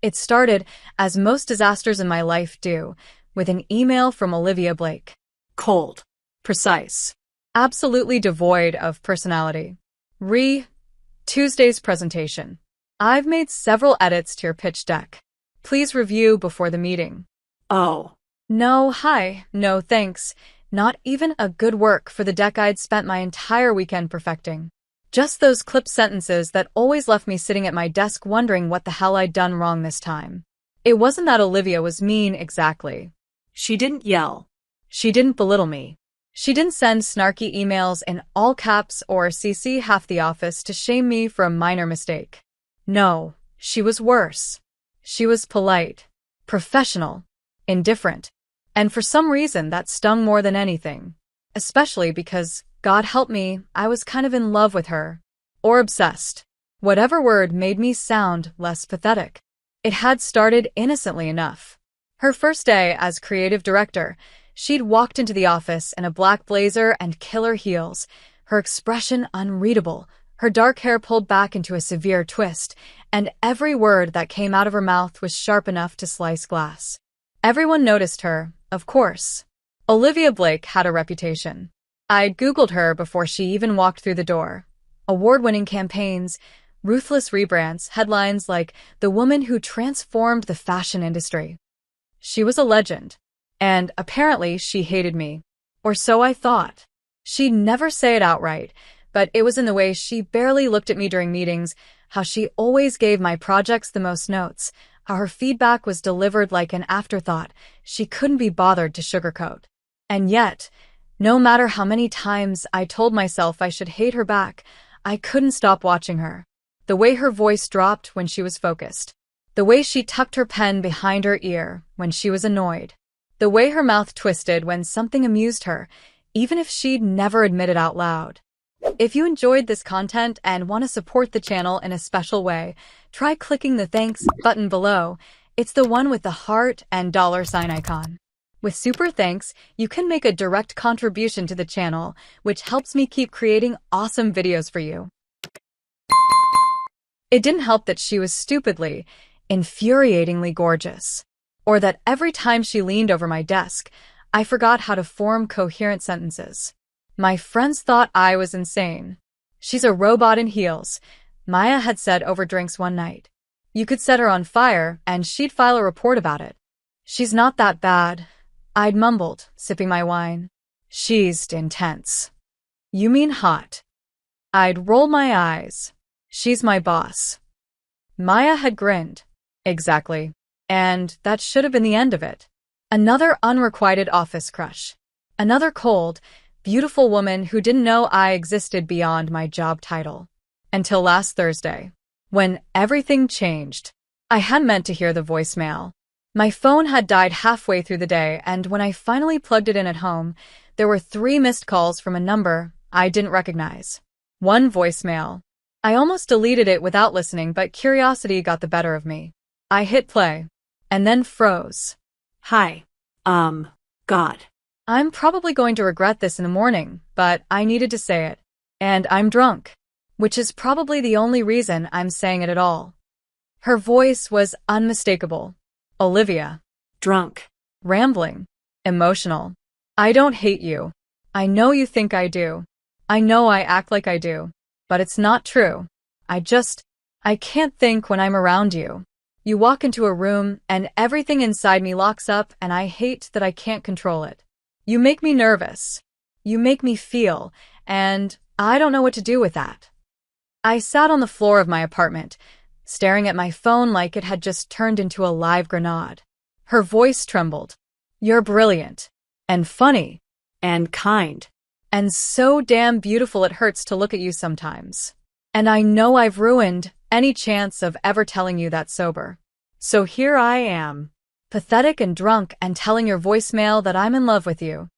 It started, as most disasters in my life do, with an email from Olivia Blake. Cold. Precise. Absolutely devoid of personality. Tuesday's presentation. I've made several edits to your pitch deck. Please review before the meeting. Oh. No, hi. No, thanks. Not even a good work for the deck I'd spent my entire weekend perfecting. Just those clipped sentences that always left me sitting at my desk wondering what the hell I'd done wrong this time. It wasn't that Olivia was mean exactly. She didn't yell. She didn't belittle me. She didn't send snarky emails in all caps or CC half the office to shame me for a minor mistake. No, she was worse. She was polite, professional, indifferent, and for some reason that stung more than anything. Especially because, God help me, I was kind of in love with her. Or obsessed. Whatever word made me sound less pathetic. It had started innocently enough. Her first day as creative director, she'd walked into the office in a black blazer and killer heels, her expression unreadable, her dark hair pulled back into a severe twist, and every word that came out of her mouth was sharp enough to slice glass. Everyone noticed her, of course. Olivia Blake had a reputation. I'd Googled her before she even walked through the door. Award-winning campaigns, ruthless rebrands, headlines like "The Woman Who Transformed the Fashion Industry." She was a legend. And apparently she hated me. Or so I thought. She'd never say it outright, but it was in the way she barely looked at me during meetings, how she always gave my projects the most notes, how her feedback was delivered like an afterthought she couldn't be bothered to sugarcoat. And yet, no matter how many times I told myself I should hate her back, I couldn't stop watching her. The way her voice dropped when she was focused. The way she tucked her pen behind her ear when she was annoyed. The way her mouth twisted when something amused her, even if she'd never admit it out loud. If you enjoyed this content and want to support the channel in a special way, try clicking the thanks button below. It's the one with the heart and $ icon. With super thanks, you can make a direct contribution to the channel, which helps me keep creating awesome videos for you. It didn't help that she was stupidly, infuriatingly gorgeous. Or that every time she leaned over my desk, I forgot how to form coherent sentences. My friends thought I was insane. She's a robot in heels, Maya had said over drinks one night. You could set her on fire, and she'd file a report about it. She's not that bad, I'd mumbled, sipping my wine. She's intense. You mean hot? I'd roll my eyes. She's my boss. Maya had grinned. Exactly. And that should have been the end of it. Another unrequited office crush. Another cold, beautiful woman who didn't know I existed beyond my job title. Until last Thursday, when everything changed. I hadn't meant to hear the voicemail. My phone had died halfway through the day, and when I finally plugged it in at home, there were 3 missed calls from a number I didn't recognize. One voicemail. I almost deleted it without listening, but curiosity got the better of me. I hit play. And then froze. Hi. God. I'm probably going to regret this in the morning, but I needed to say it. And I'm drunk. Which is probably the only reason I'm saying it at all. Her voice was unmistakable. Olivia. Drunk. Rambling. Emotional. I don't hate you. I know you think I do. I know I act like I do. But it's not true. I can't think when I'm around you. You walk into a room, and everything inside me locks up, and I hate that I can't control it. You make me nervous. You make me feel, and I don't know what to do with that. I sat on the floor of my apartment, staring at my phone like it had just turned into a live grenade. Her voice trembled. You're brilliant, and funny, and kind, and so damn beautiful it hurts to look at you sometimes. And I know I've ruined any chance of ever telling you that sober. So here I am, pathetic and drunk, and telling your voicemail that I'm in love with you.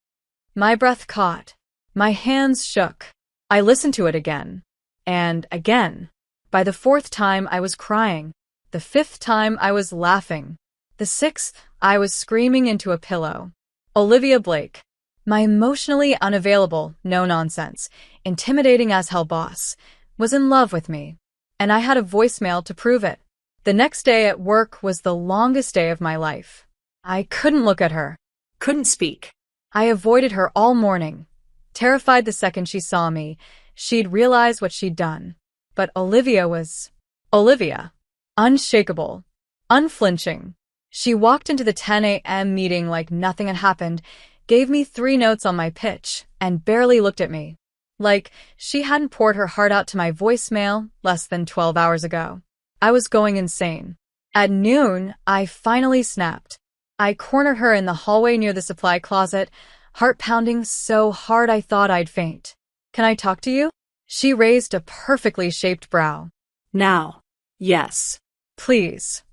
My breath caught. My hands shook. I listened to it again. And again. By the 4th time I was crying. The 5th time I was laughing. The 6th I was screaming into a pillow. Olivia Blake. My emotionally unavailable, no-nonsense, intimidating as hell boss, was in love with me. And I had a voicemail to prove it. The next day at work was the longest day of my life. I couldn't look at her. Couldn't speak. I avoided her all morning, terrified the second she saw me, she'd realize what she'd done. But Olivia was Olivia. Unshakable. Unflinching. She walked into the 10 a.m. meeting like nothing had happened, gave me 3 notes on my pitch, and barely looked at me. Like she hadn't poured her heart out to my voicemail less than 12 hours ago. I was going insane. At noon, I finally snapped. I cornered her in the hallway near the supply closet, heart pounding so hard I thought I'd faint. "Can I talk to you?" She raised a perfectly shaped brow. "Now." "Yes." "Please."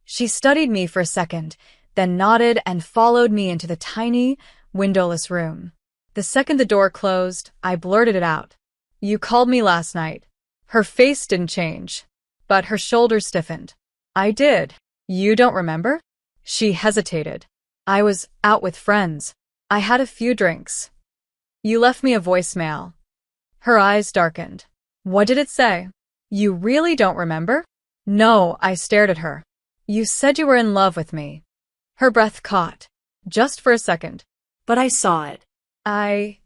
She studied me for a second, then nodded and followed me into the tiny, windowless room. The second the door closed, I blurted it out. "You called me last night." Her face didn't change, but her shoulders stiffened. "I did. You don't remember?" She hesitated. "I was out with friends. I had a few drinks. You left me a voicemail." Her eyes darkened. "What did it say?" "You really don't remember?" "No," I stared at her. "You said you were in love with me." Her breath caught. Just for a second. "But I saw it."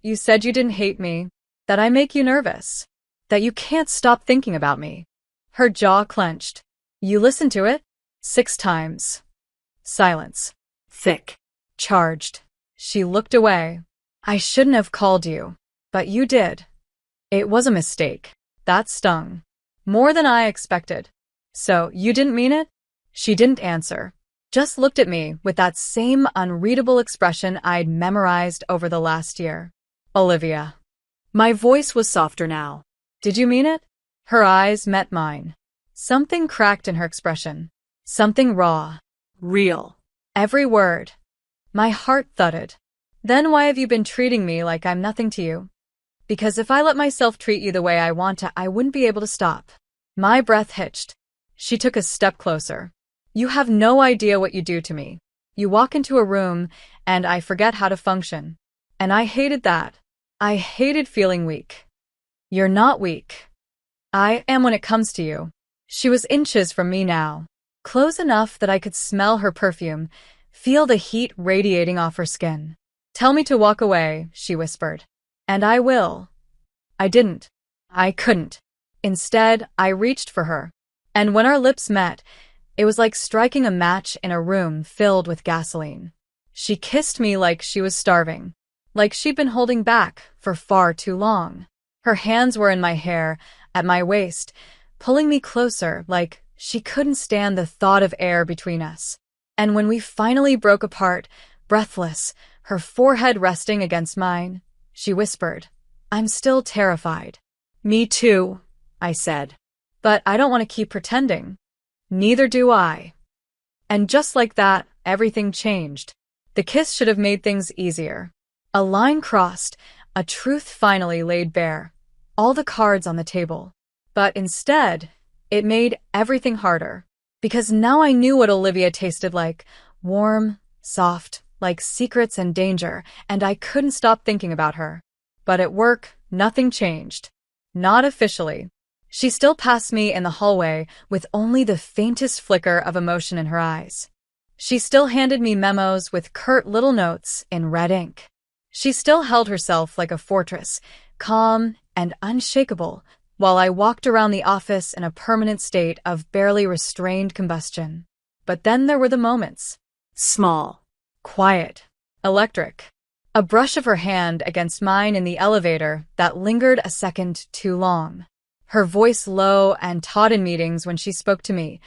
You said you didn't hate me, that I make you nervous, that you can't stop thinking about me." Her jaw clenched. "You listened to it?" 6 times. Silence. "Thick." Charged. She looked away. "I shouldn't have called you, but you did. It was a mistake." That stung. More than I expected. "So, you didn't mean it?" She didn't answer. Just looked at me with that same unreadable expression I'd memorized over the last year. "Olivia." My voice was softer now. "Did you mean it?" Her eyes met mine. Something cracked in her expression. Something raw. Real. Every word. My heart thudded. "Then why have you been treating me like I'm nothing to you?" "Because if I let myself treat you the way I want to, I wouldn't be able to stop." My breath hitched. She took a step closer. "You have no idea what you do to me. You walk into a room, and I forget how to function. And I hated that. I hated feeling weak." "You're not weak." "I am when it comes to you." She was inches from me now, close enough that I could smell her perfume, feel the heat radiating off her skin. "Tell me to walk away," she whispered. "And I will." I didn't. I couldn't. Instead, I reached for her. And when our lips met, it was like striking a match in a room filled with gasoline. She kissed me like she was starving, like she'd been holding back for far too long. Her hands were in my hair, at my waist, pulling me closer like she couldn't stand the thought of air between us. And when we finally broke apart, breathless, her forehead resting against mine, she whispered, "I'm still terrified." "Me too," I said. "But I don't want to keep pretending." "Neither do I." And just like that, everything changed. The kiss should have made things easier. A line crossed, a truth finally laid bare, all the cards on the table. But instead, it made everything harder. Because now I knew what Olivia tasted like, warm, soft, like secrets and danger, and I couldn't stop thinking about her. But at work, nothing changed. Not officially. She still passed me in the hallway with only the faintest flicker of emotion in her eyes. She still handed me memos with curt little notes in red ink. She still held herself like a fortress, calm and unshakable, while I walked around the office in a permanent state of barely restrained combustion. But then there were the moments. Small, quiet, electric. A brush of her hand against mine in the elevator that lingered a second too long. Her voice low and taut in meetings when she spoke to me,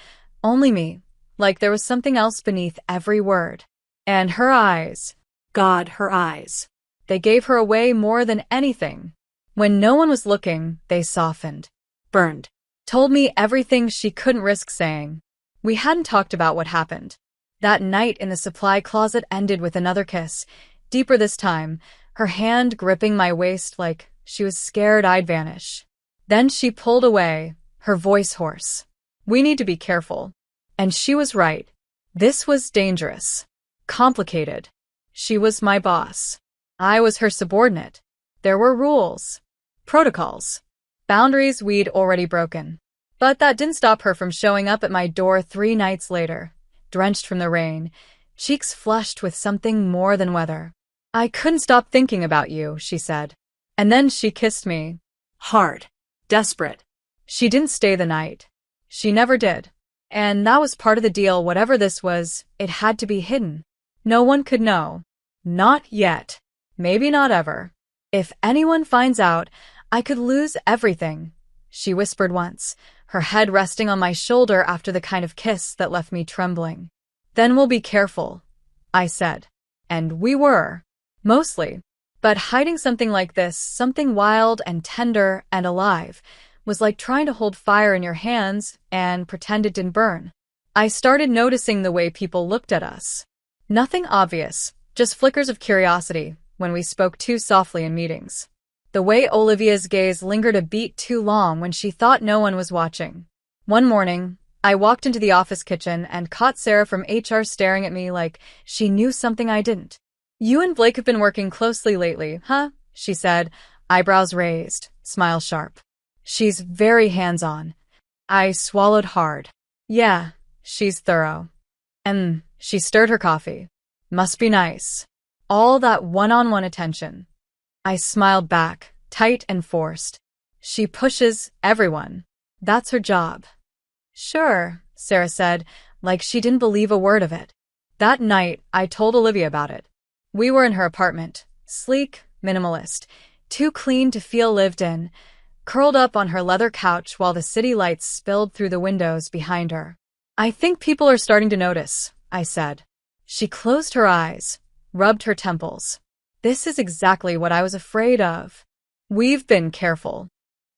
only me, like there was something else beneath every word. And her eyes, God, her eyes. They gave her away more than anything. When no one was looking, they softened, burned, told me everything she couldn't risk saying. We hadn't talked about what happened. That night in the supply closet ended with another kiss, deeper this time, her hand gripping my waist like she was scared I'd vanish. Then she pulled away, her voice hoarse. "We need to be careful." And she was right. This was dangerous. Complicated. She was my boss. I was her subordinate. There were rules. Protocols. Boundaries we'd already broken. But that didn't stop her from showing up at my door 3 nights later, drenched from the rain, cheeks flushed with something more than weather. "I couldn't stop thinking about you," she said. And then she kissed me. Hard. Desperate. She didn't stay the night. She never did. And that was part of the deal. Whatever this was, it had to be hidden. No one could know. Not yet. Maybe not ever. If anyone finds out, I could lose everything, she whispered once, her head resting on my shoulder after the kind of kiss that left me trembling. "Then we'll be careful," I said. And we were. Mostly. But hiding something like this, something wild and tender and alive, was like trying to hold fire in your hands and pretend it didn't burn. I started noticing the way people looked at us. Nothing obvious, just flickers of curiosity when we spoke too softly in meetings. The way Olivia's gaze lingered a beat too long when she thought no one was watching. One morning, I walked into the office kitchen and caught Sarah from HR staring at me like she knew something I didn't. "You and Blake have been working closely lately, huh?" she said, eyebrows raised, smile sharp. "She's very hands-on." I swallowed hard. "Yeah, she's thorough." And she stirred her coffee. "Must be nice. All that one-on-one attention." I smiled back, tight and forced. "She pushes everyone. That's her job." "Sure," Sarah said, like she didn't believe a word of it. That night, I told Olivia about it. We were in her apartment, sleek, minimalist, too clean to feel lived in, curled up on her leather couch while the city lights spilled through the windows behind her. "I think people are starting to notice," I said. She closed her eyes, rubbed her temples. "This is exactly what I was afraid of. We've been careful.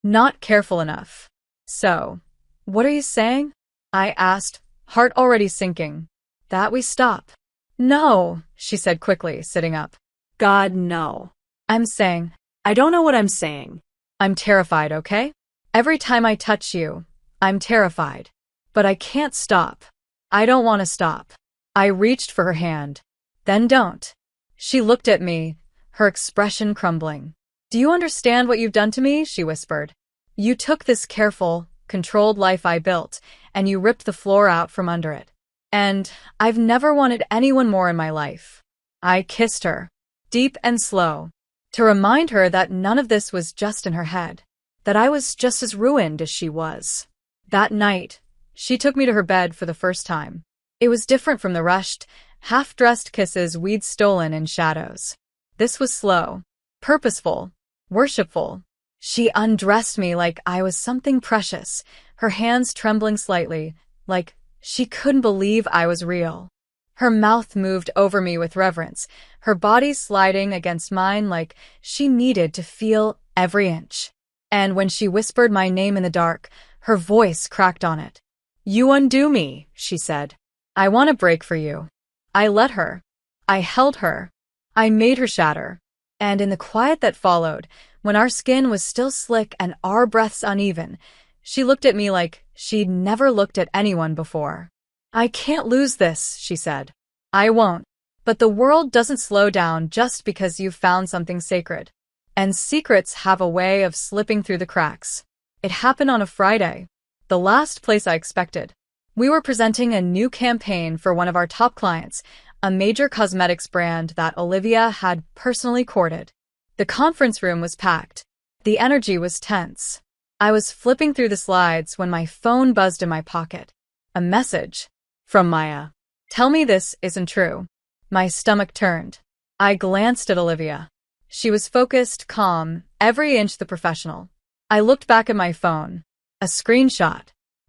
Not careful enough." "So, what are you saying?" I asked, heart already sinking. "That we stop." "No," she said quickly, sitting up. God, no. "I'm saying, I don't know what I'm saying. I'm terrified, okay? Every time I touch you, I'm terrified. But I can't stop. I don't want to stop." I reached for her hand. "Then don't." She looked at me, her expression crumbling. "Do you understand what you've done to me?" she whispered. "You took this careful, controlled life I built, and you ripped the floor out from under it. And I've never wanted anyone more in my life." I kissed her, deep and slow, to remind her that none of this was just in her head, that I was just as ruined as she was. That night, she took me to her bed for the first time. It was different from the rushed, half-dressed kisses we'd stolen in shadows. This was slow, purposeful, worshipful. She undressed me like I was something precious, her hands trembling slightly, like she couldn't believe I was real. Her mouth moved over me with reverence, her body sliding against mine like she needed to feel every inch. And when she whispered my name in the dark, her voice cracked on it. "You undo me," she said. "I want to break for you." I let her. I held her. I made her shatter. And in the quiet that followed, when our skin was still slick and our breaths uneven, she looked at me like she'd never looked at anyone before. "I can't lose this," she said. "I won't. But the world doesn't slow down just because you've found something sacred. And secrets have a way of slipping through the cracks." It happened on a Friday, the last place I expected. We were presenting a new campaign for one of our top clients, a major cosmetics brand that Olivia had personally courted. The conference room was packed. The energy was tense. I was flipping through the slides when my phone buzzed in my pocket. A message. From Maya. "Tell me this isn't true." My stomach turned. I glanced at Olivia. She was focused, calm, every inch the professional. I looked back at my phone. A screenshot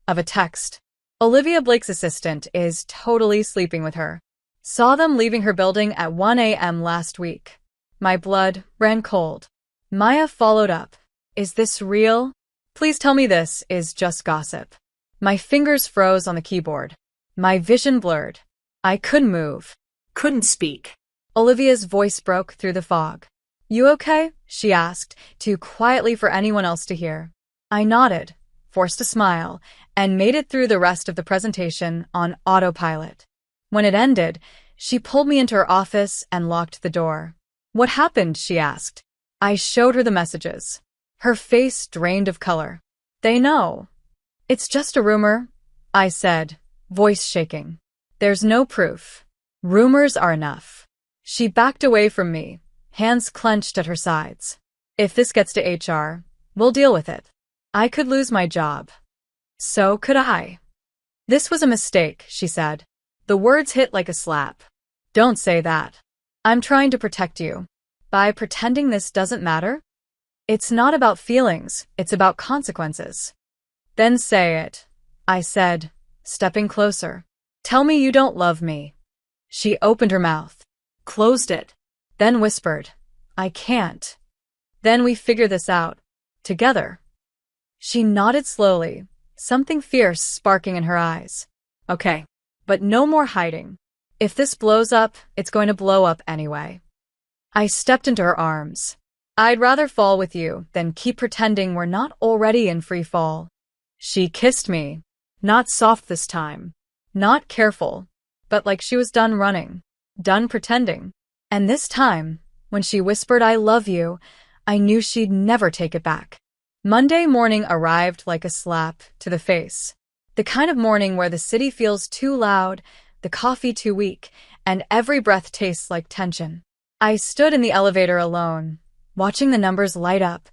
of a text. "Olivia Blake's assistant is totally sleeping with her. Saw them leaving her building at 1 a.m. last week." My blood ran cold. Maya followed up. "Is this real? Please tell me this is just gossip." My fingers froze on the keyboard. My vision blurred. I couldn't move. Couldn't speak. Olivia's voice broke through the fog. "You okay?" she asked, too quietly for anyone else to hear. I nodded, forced a smile, and made it through the rest of the presentation on autopilot. When it ended, she pulled me into her office and locked the door. "What happened?" she asked. I showed her the messages. Her face drained of color. "They know. It's just a rumor, I said, voice shaking. There's no proof. Rumors are enough. She backed away from me, hands clenched at her sides. If this gets to HR, we'll deal with it. I could lose my job. So could I. This was a mistake, she said. The words hit like a slap. Don't say that. I'm trying to protect you. By pretending this doesn't matter? It's not about feelings, it's about consequences. Then say it, I said, stepping closer. Tell me you don't love me. She opened her mouth, closed it, then whispered, I can't. Then we figure this out. Together. She nodded slowly, something fierce sparking in her eyes. Okay, but no more hiding. If this blows up, it's going to blow up anyway. I stepped into her arms. I'd rather fall with you than keep pretending we're not already in free fall. She kissed me, not soft this time, not careful, but like she was done running, done pretending. And this time, when she whispered I love you, I knew she'd never take it back. Monday morning arrived like a slap to the face. The kind of morning where the city feels too loud, the coffee too weak, and every breath tastes like tension. I stood in the elevator alone, watching the numbers light up,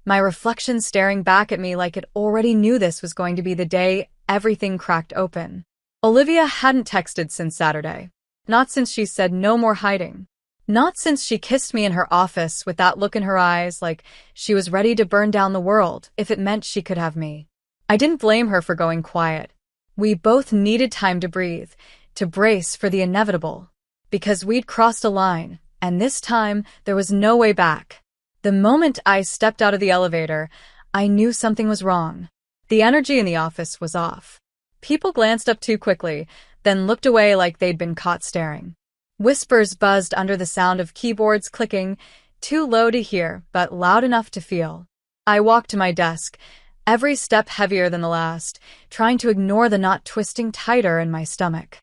my reflection staring back at me like it already knew this was going to be the day everything cracked open. Olivia hadn't texted since Saturday. Not since she said no more hiding. Not since she kissed me in her office with that look in her eyes like she was ready to burn down the world if it meant she could have me. I didn't blame her for going quiet. We both needed time to breathe, to brace for the inevitable. Because we'd crossed a line, and this time there was no way back. The moment I stepped out of the elevator, I knew something was wrong. The energy in the office was off. People glanced up too quickly, then looked away like they'd been caught staring. Whispers buzzed under the sound of keyboards clicking, too low to hear, but loud enough to feel. I walked to my desk, every step heavier than the last, trying to ignore the knot twisting tighter in my stomach.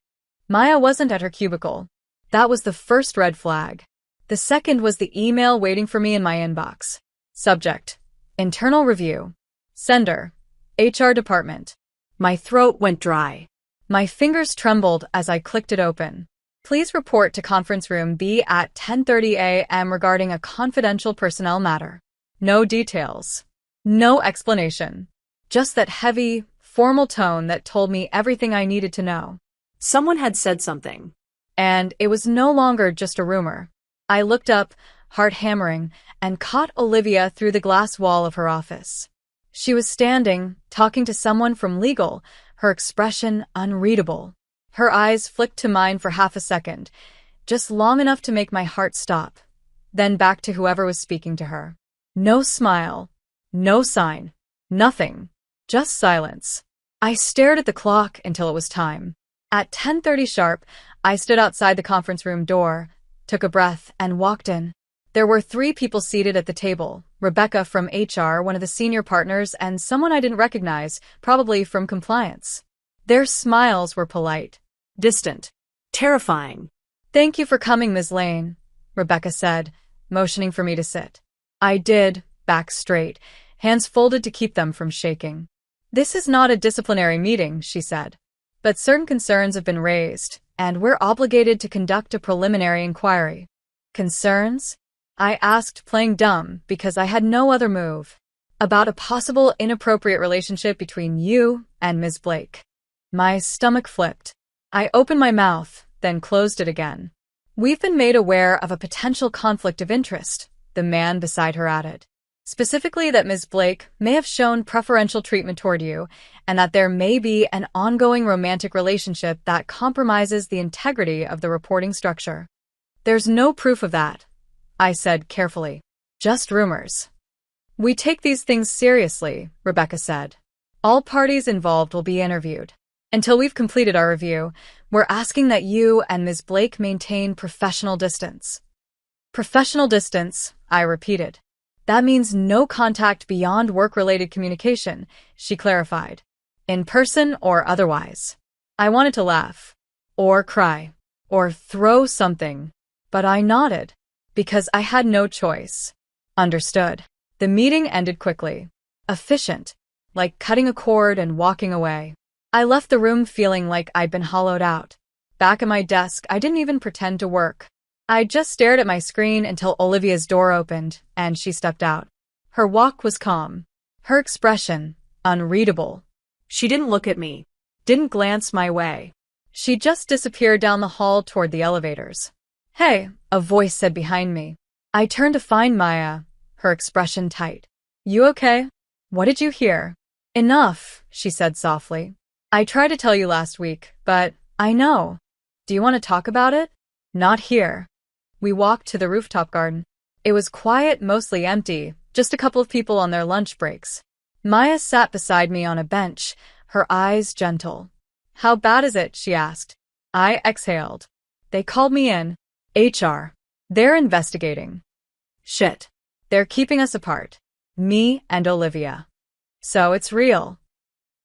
Maya wasn't at her cubicle. That was the first red flag. The second was the email waiting for me in my inbox. Subject: Internal Review. Sender: HR Department. My throat went dry. My fingers trembled as I clicked it open. Please report to conference room B at 10:30 a.m. regarding a confidential personnel matter. No details. No explanation. Just that heavy, formal tone that told me everything I needed to know. Someone had said something. And it was no longer just a rumor. I looked up, heart hammering, and caught Olivia through the glass wall of her office. She was standing, talking to someone from legal, her expression unreadable. Her eyes flicked to mine for half a second, just long enough to make my heart stop, then back to whoever was speaking to her. No smile, no sign, nothing, just silence. I stared at the clock until it was time. At 10:30 sharp, I stood outside the conference room door, took a breath, and walked in. There were 3 people seated at the table, Rebecca from HR, one of the senior partners, and someone I didn't recognize, probably from compliance. Their smiles were polite, distant, Terrifying. Thank you for coming, Ms. Lane, Rebecca said, motioning for me to sit. I did, back straight, hands folded to keep them from shaking. This is not a disciplinary meeting, she said. But certain concerns have been raised, and we're obligated to conduct a preliminary inquiry. Concerns? I asked, playing dumb, because I had no other move. About a possible inappropriate relationship between you and Ms. Blake. My stomach flipped. I opened my mouth, then closed it again. We've been made aware of a potential conflict of interest, the man beside her added. Specifically that Ms. Blake may have shown preferential treatment toward you, and that there may be an ongoing romantic relationship that compromises the integrity of the reporting structure. There's no proof of that, I said carefully. Just rumors. We take these things seriously, Rebecca said. All parties involved will be interviewed. Until we've completed our review, we're asking that you and Ms. Blake maintain professional distance. Professional distance, I repeated. That means no contact beyond work-related communication, she clarified. In person or otherwise. I wanted to laugh. Or cry. Or throw something. But I nodded. Because I had no choice. Understood. The meeting ended quickly. Efficient. like cutting a cord and walking away. I left the room feeling like I'd been hollowed out. Back at my desk, I didn't even pretend to work. I just stared at my screen until Olivia's door opened, and she stepped out. Her walk was calm. Her expression, unreadable. She didn't look at me. Didn't glance my way. She just disappeared down the hall toward the elevators. "Hey," a voice said behind me. I turned to find Maya, her expression tight. "You okay? What did you hear?" "Enough," she said softly. "I tried to tell you last week, but I know. Do you want to talk about it?" "Not here." We walked to the rooftop garden. It was quiet, mostly empty, just a couple of people on their lunch breaks. Maya sat beside me on a bench, her eyes gentle. "How bad is it?" she asked. I exhaled. "They called me in. HR. They're investigating." "Shit. They're keeping us apart. Me and Olivia." "So it's real."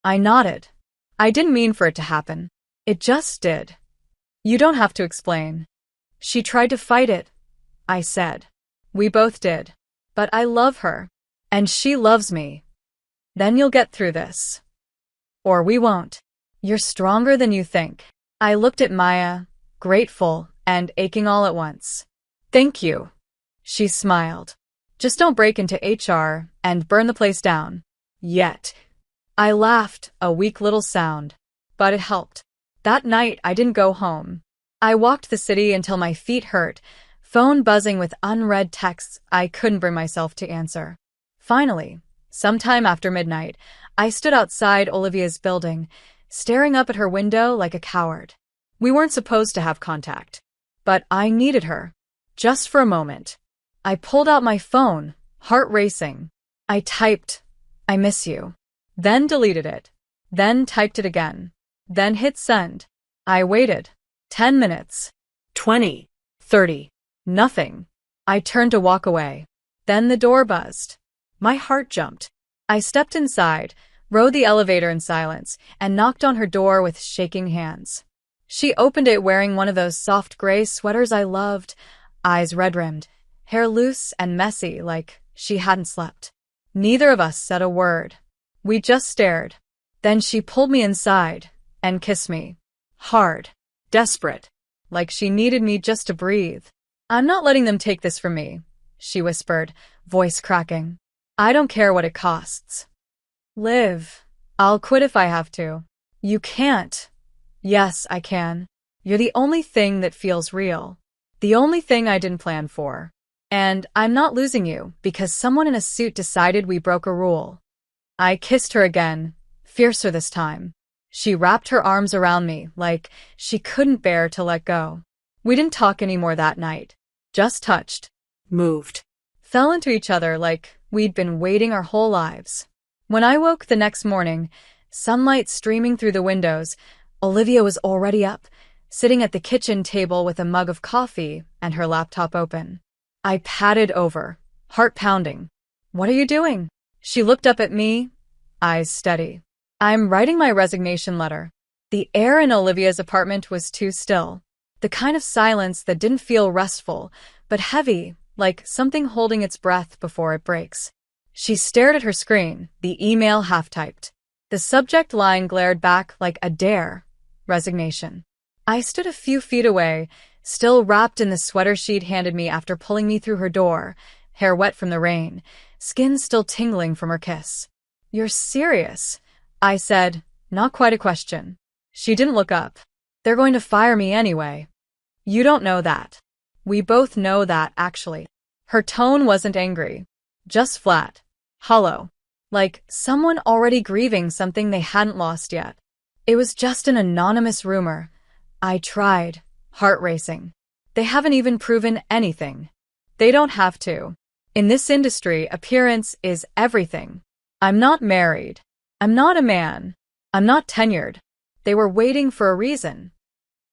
I nodded. "I didn't mean for it to happen. It just did." "You don't have to explain." "She tried to fight it," I said. "We both did. But I love her. And she loves me. Then you'll get through this. Or we won't. You're stronger than you think." I looked at Maya, grateful and aching all at once. "Thank you." She smiled. "Just don't break into HR and burn the place down. Yet." I laughed, a weak little sound. But it helped. That night, I didn't go home. I walked the city until my feet hurt, phone buzzing with unread texts I couldn't bring myself to answer. Finally, sometime after midnight, I stood outside Olivia's building, staring up at her window like a coward. We weren't supposed to have contact. But I needed her. Just for a moment. I pulled out my phone, heart racing. I typed, "I miss you." Then deleted it. Then typed it again. Then hit send. I waited. 10 minutes. 20. 30. Nothing. I turned to walk away. Then the door buzzed. My heart jumped. I stepped inside, rode the elevator in silence, and knocked on her door with shaking hands. She opened it wearing one of those soft gray sweaters I loved, eyes red-rimmed, hair loose and messy like she hadn't slept. Neither of us said a word. We just stared. Then she pulled me inside and kissed me. Hard. Desperate. Like she needed me just to breathe. "I'm not letting them take this from me," she whispered, voice cracking. "I don't care what it costs. Liv. I'll quit if I have to." "You can't." "Yes, I can. You're the only thing that feels real. The only thing I didn't plan for. And I'm not losing you because someone in a suit decided we broke a rule." I kissed her again, fiercer this time. She wrapped her arms around me like she couldn't bear to let go. We didn't talk anymore that night. Just touched. Moved. Fell into each other like we'd been waiting our whole lives. When I woke the next morning, sunlight streaming through the windows, Olivia was already up, sitting at the kitchen table with a mug of coffee and her laptop open. I padded over, heart pounding. "What are you doing?" She looked up at me, eyes steady. "I'm writing my resignation letter." The air in Olivia's apartment was too still. The kind of silence that didn't feel restful, but heavy, like something holding its breath before it breaks. She stared at her screen, the email half-typed. The subject line glared back like a dare. Resignation. I stood a few feet away, still wrapped in the sweater she'd handed me after pulling me through her door, hair wet from the rain, skin still tingling from her kiss. "You're serious?" I said, not quite a question. She didn't look up. "They're going to fire me anyway." "You don't know that." "We both know that, actually." Her tone wasn't angry. Just flat. Hollow. Like someone already grieving something they hadn't lost yet. It was just an anonymous rumor. I tried, heart racing. They haven't even proven anything. They don't have to. In this industry, appearance is everything. I'm not married. I'm not a man. I'm not tenured. They were waiting for a reason.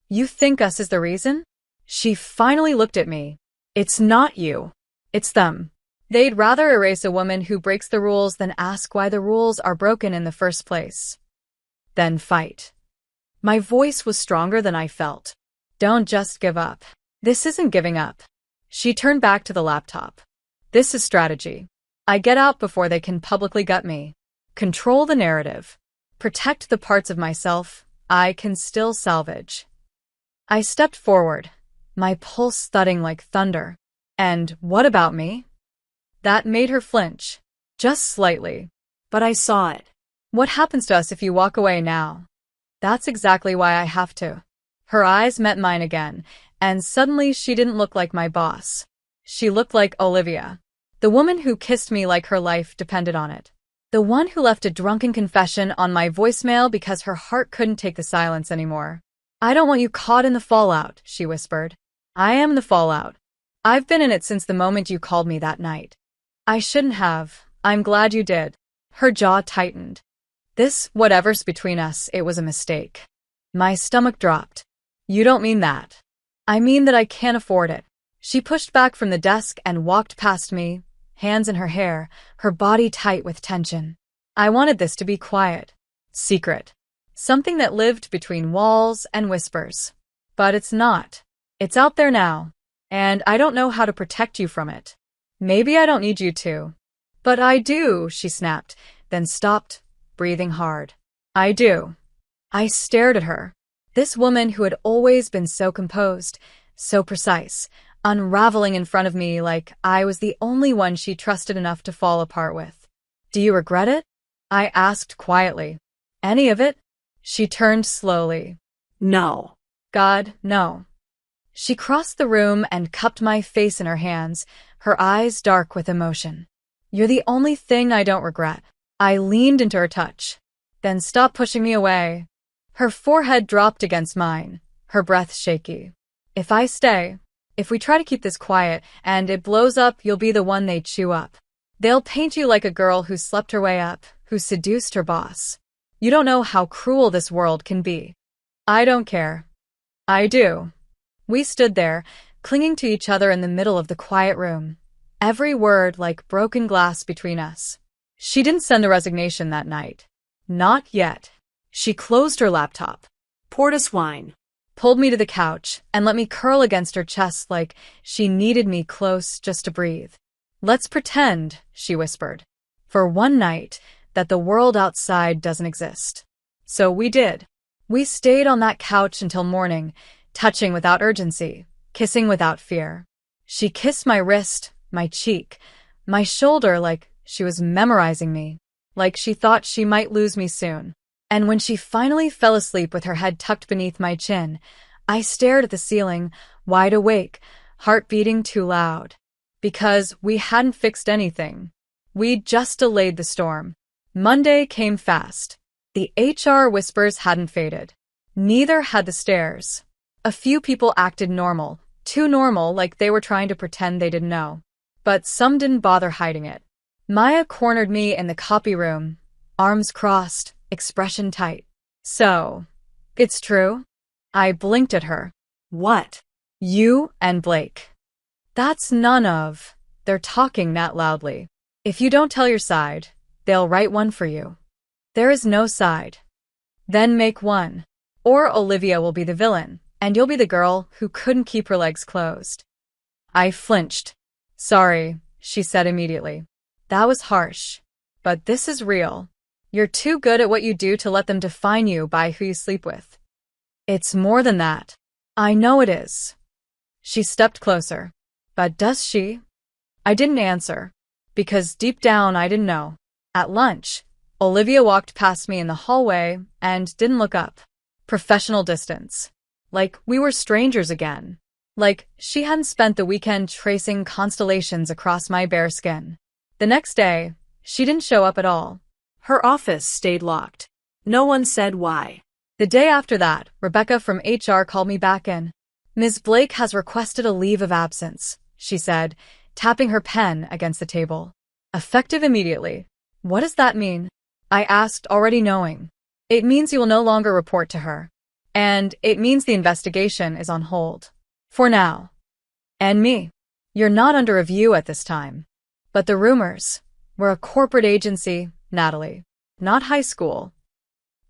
"You think us is the reason?" She finally looked at me. "It's not you. It's them. They'd rather erase a woman who breaks the rules than ask why the rules are broken in the first place. Then fight." My voice was stronger than I felt. "Don't just give up. This isn't giving up." She turned back to the laptop. "This is strategy. I get out before they can publicly gut me. Control the narrative. Protect the parts of myself I can still salvage. I stepped forward, my pulse thudding like thunder. And what about me? That made her flinch. Just slightly. But I saw it. What happens to us if you walk away now? That's exactly why I have to. Her eyes met mine again, and suddenly she didn't look like my boss. She looked like Olivia. The woman who kissed me like her life depended on it. The one who left a drunken confession on my voicemail because her heart couldn't take the silence anymore. I don't want you caught in the fallout, she whispered. I am the fallout. I've been in it since the moment you called me that night. I shouldn't have. I'm glad you did. Her jaw tightened. This, whatever's between us, it was a mistake. My stomach dropped. You don't mean that. I mean that I can't afford it. She pushed back from the desk and walked past me, hands in her hair, her body tight with tension. I wanted this to be quiet, secret, something that lived between walls and whispers. But it's not. It's out there now, and I don't know how to protect you from it. Maybe I don't need you to. But I do, she snapped, then stopped, breathing hard. I do. I stared at her. This woman who had always been so composed, so precise, unraveling in front of me like I was the only one she trusted enough to fall apart with. Do you regret it? I asked quietly. Any of it? She turned slowly. No. God, no. She crossed the room and cupped my face in her hands, her eyes dark with emotion. You're the only thing I don't regret. I leaned into her touch. Then stopped pushing me away. Her forehead dropped against mine, her breath shaky. If I stay, if we try to keep this quiet and it blows up, you'll be the one they chew up. They'll paint you like a girl who slept her way up, who seduced her boss. You don't know how cruel this world can be. I don't care. I do. We stood there, clinging to each other in the middle of the quiet room, every word like broken glass between us. She didn't send the resignation that night. Not yet. She closed her laptop, Poured us wine. pulled me to the couch, and let me curl against her chest like she needed me close just to breathe. Let's pretend, she whispered, for one night that the world outside doesn't exist. So we did. We stayed on that couch until morning, touching without urgency, kissing without fear. She kissed my wrist, my cheek, my shoulder like she was memorizing me, like she thought she might lose me soon. And when she finally fell asleep with her head tucked beneath my chin, I stared at the ceiling, wide awake, heart beating too loud. Because we hadn't fixed anything. We just delayed the storm. Monday came fast. The HR whispers hadn't faded. Neither had the stares. A few people acted normal, too normal, like they were trying to pretend they didn't know. But some didn't bother hiding it. Maya cornered me in the copy room, arms crossed, expression tight. So, it's true? I blinked at her. What? You and Blake. That's none of. They're talking that loudly. If you don't tell your side, they'll write one for you. There is no side. Then make one. Or Olivia will be the villain, and you'll be the girl who couldn't keep her legs closed. I flinched. Sorry, she said immediately. That was harsh. But this is real. You're too good at what you do to let them define you by who you sleep with. It's more than that. I know it is. She stepped closer. But does she? I didn't answer, because deep down I didn't know. At lunch, Olivia walked past me in the hallway and didn't look up. Professional distance. Like we were strangers again. Like she hadn't spent the weekend tracing constellations across my bare skin. The next day, she didn't show up at all. Her office stayed locked. No one said why. The day after that, Rebecca from HR called me back in. Ms. Blake has requested a leave of absence, she said, tapping her pen against the table. Effective immediately. What does that mean? I asked, already knowing. It means you will no longer report to her. And it means the investigation is on hold. For now. And me. You're not under review at this time. But the rumors. We're a corporate agency, Natalie. Not high school.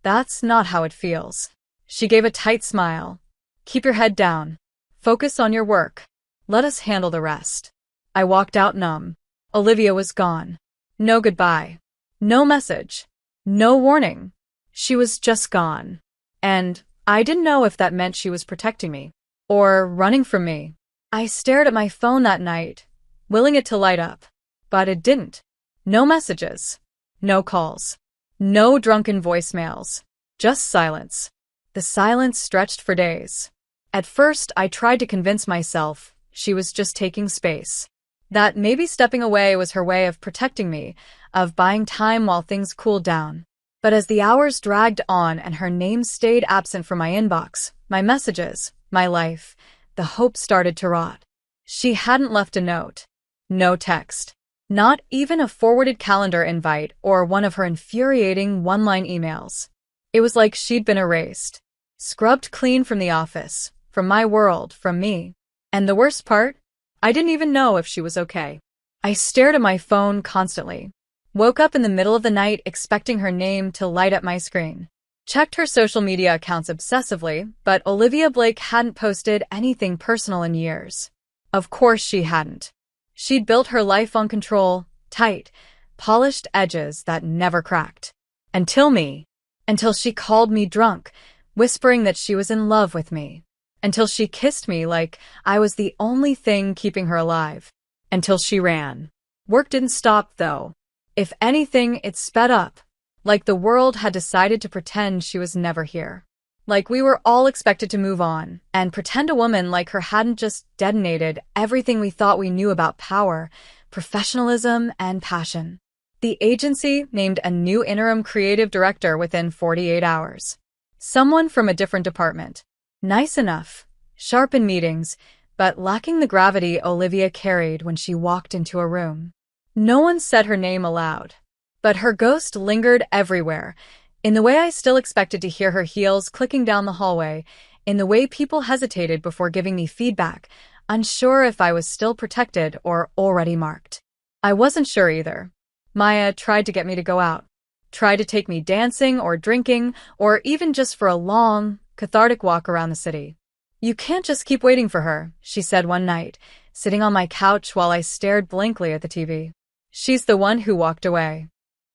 That's not how it feels. She gave a tight smile. Keep your head down. Focus on your work. Let us handle the rest. I walked out numb. Olivia was gone. No goodbye. No message. No warning. She was just gone. And I didn't know if that meant she was protecting me or running from me. I stared at my phone that night, willing it to light up, but it didn't. No messages, no calls, no drunken voicemails, just silence. The silence stretched for days. At first, I tried to convince myself she was just taking space, that maybe stepping away was her way of protecting me, of buying time while things cooled down. But as the hours dragged on and her name stayed absent from my inbox, my messages, my life, the hope started to rot. She hadn't left a note. No text. Not even a forwarded calendar invite or one of her infuriating one-line emails. It was like she'd been erased. Scrubbed clean from the office, from my world, from me. And the worst part? I didn't even know if she was okay. I stared at my phone constantly. Woke up in the middle of the night expecting her name to light up my screen. Checked her social media accounts obsessively, but Olivia Blake hadn't posted anything personal in years. Of course she hadn't. She'd built her life on control, tight, polished edges that never cracked. Until she called me drunk, whispering that she was in love with me. Until she kissed me like I was the only thing keeping her alive. Until she ran. Work didn't stop, though. If anything, it sped up. Like the world had decided to pretend she was never here. Like we were all expected to move on, and pretend a woman like her hadn't just detonated everything we thought we knew about power, professionalism, and passion. The agency named a new interim creative director within 48 hours. Someone from a different department. Nice enough, sharp in meetings, but lacking the gravity Olivia carried when she walked into a room. No one said her name aloud, but her ghost lingered everywhere, in the way I still expected to hear her heels clicking down the hallway, in the way people hesitated before giving me feedback, unsure if I was still protected or already marked. I wasn't sure either. Maya tried to get me to go out, tried to take me dancing or drinking, or even just for a long, cathartic walk around the city. "You can't just keep waiting for her," she said one night, sitting on my couch while I stared blankly at the TV. "She's the one who walked away."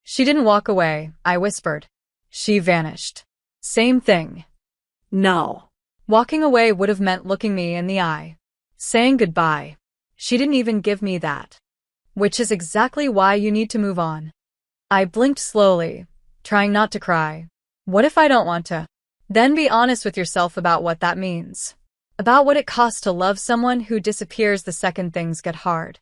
"She didn't walk away," I whispered. "She vanished." Same thing. No. Walking away would have meant looking me in the eye. Saying goodbye. She didn't even give me that. Which is exactly why you need to move on. I blinked slowly, trying not to cry. What if I don't want to? Then be honest with yourself about what that means. About what it costs to love someone who disappears the second things get hard.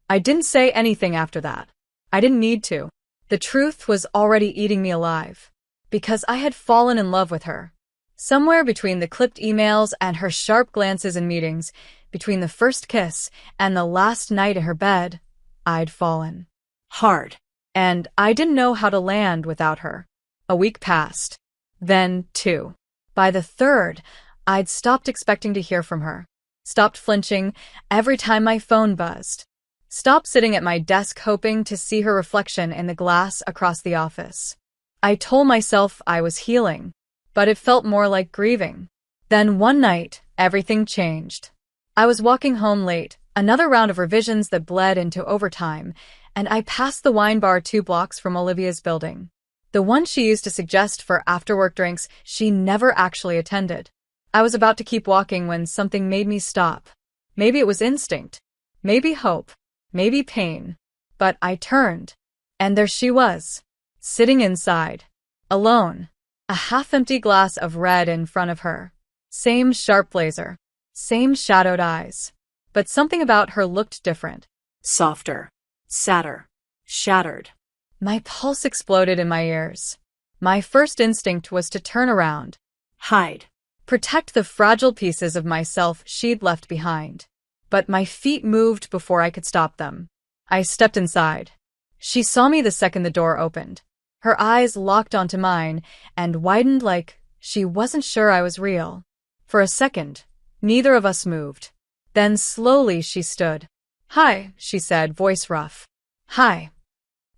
I didn't say anything after that. I didn't need to. The truth was already eating me alive. Because I had fallen in love with her. Somewhere between the clipped emails and her sharp glances in meetings, between the first kiss and the last night in her bed, I'd fallen. Hard. And I didn't know how to land without her. A week passed. Then 2. By the 3rd, I'd stopped expecting to hear from her. Stopped flinching every time my phone buzzed. Stopped sitting at my desk hoping to see her reflection in the glass across the office. I told myself I was healing, but it felt more like grieving. Then one night, everything changed. I was walking home late, another round of revisions that bled into overtime, and I passed the wine bar 2 blocks from Olivia's building. The one she used to suggest for after-work drinks she never actually attended. I was about to keep walking when something made me stop. Maybe it was instinct. Maybe hope. Maybe pain. But I turned. And there she was. Sitting inside. Alone. A half-empty glass of red in front of her. Same sharp blazer. Same shadowed eyes. But something about her looked different. Softer. Sadder. Shattered. My pulse exploded in my ears. My first instinct was to turn around. Hide. Protect the fragile pieces of myself she'd left behind. But my feet moved before I could stop them. I stepped inside. She saw me the second the door opened. Her eyes locked onto mine and widened like she wasn't sure I was real. For a second, neither of us moved. Then slowly she stood. "Hi," she said, voice rough. "Hi.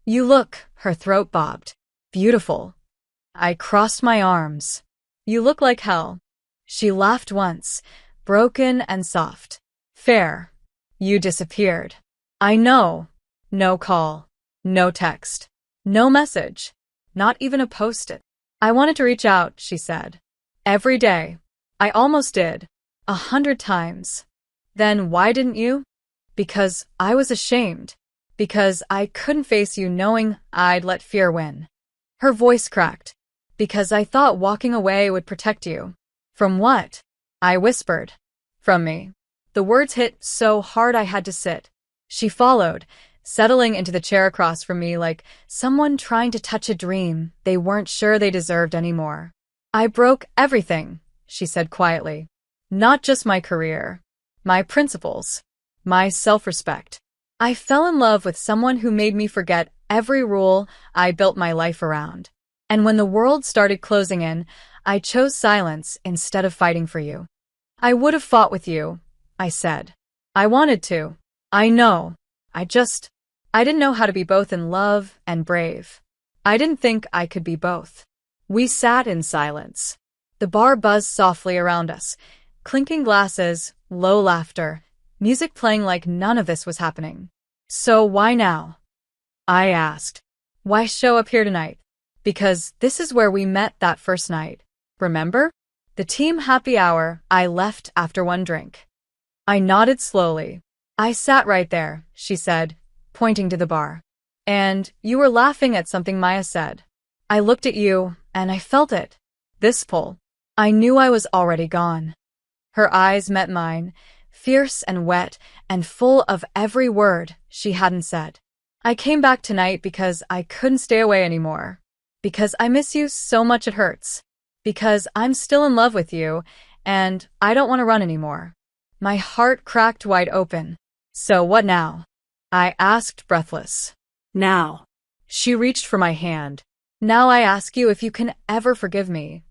You look," her throat bobbed. "Beautiful." I crossed my arms. "You look like hell." She laughed once, broken and soft. "Fair. You disappeared." "I know." No call. No text. No message. not even a post-it. I wanted to reach out, she said. Every day. I almost did. 100 times. Then why didn't you? Because I was ashamed. Because I couldn't face you knowing I'd let fear win. Her voice cracked. Because I thought walking away would protect you. From what? I whispered. From me. The words hit so hard I had to sit. She followed, settling into the chair across from me like someone trying to touch a dream they weren't sure they deserved anymore. I broke everything, she said quietly. Not just my career. My principles. My self-respect. I fell in love with someone who made me forget every rule I built my life around. And when the world started closing in, I chose silence instead of fighting for you. I would have fought with you, I said. I wanted to. I know. I didn't know how to be both in love and brave. I didn't think I could be both. We sat in silence. The bar buzzed softly around us, clinking glasses, low laughter, music playing like none of this was happening. So why now? I asked. Why show up here tonight? Because this is where we met that first night. Remember? The team happy hour I left after one drink. I nodded slowly. I sat right there, she said, pointing to the bar. And you were laughing at something Maya said. I looked at you, and I felt it. This pull. I knew I was already gone. Her eyes met mine, fierce and wet, and full of every word she hadn't said. I came back tonight because I couldn't stay away anymore. Because I miss you so much it hurts. Because I'm still in love with you, and I don't want to run anymore. My heart cracked wide open. So what now? I asked, breathless. Now. She reached for my hand. Now I ask you if you can ever forgive me.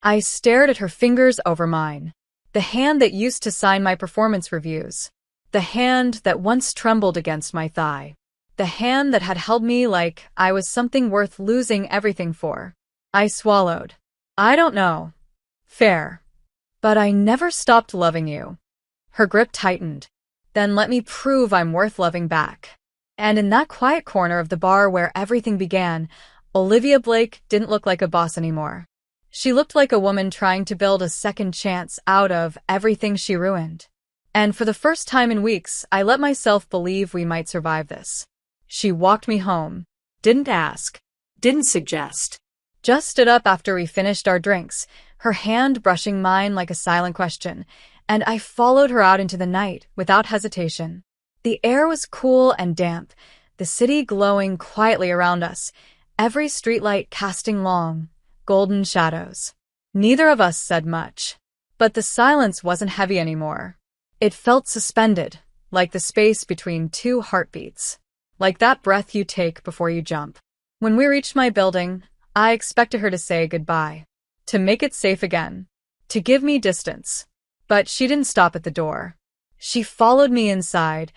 I stared at her fingers over mine. The hand that used to sign my performance reviews. The hand that once trembled against my thigh. The hand that had held me like I was something worth losing everything for. I swallowed. I don't know. Fair. But I never stopped loving you. Her grip tightened. Then let me prove I'm worth loving back. And in that quiet corner of the bar where everything began, Olivia Blake didn't look like a boss anymore. She looked like a woman trying to build a second chance out of everything she ruined. And for the first time in weeks, I let myself believe we might survive this. She walked me home. Didn't ask. Didn't suggest. Just stood up after we finished our drinks, her hand brushing mine like a silent question, and I followed her out into the night without hesitation. The air was cool and damp, the city glowing quietly around us, every streetlight casting long, golden shadows. Neither of us said much, but the silence wasn't heavy anymore. It felt suspended, like the space between two heartbeats, like that breath you take before you jump. When we reached my building, I expected her to say goodbye, to make it safe again, to give me distance. But she didn't stop at the door. She followed me inside,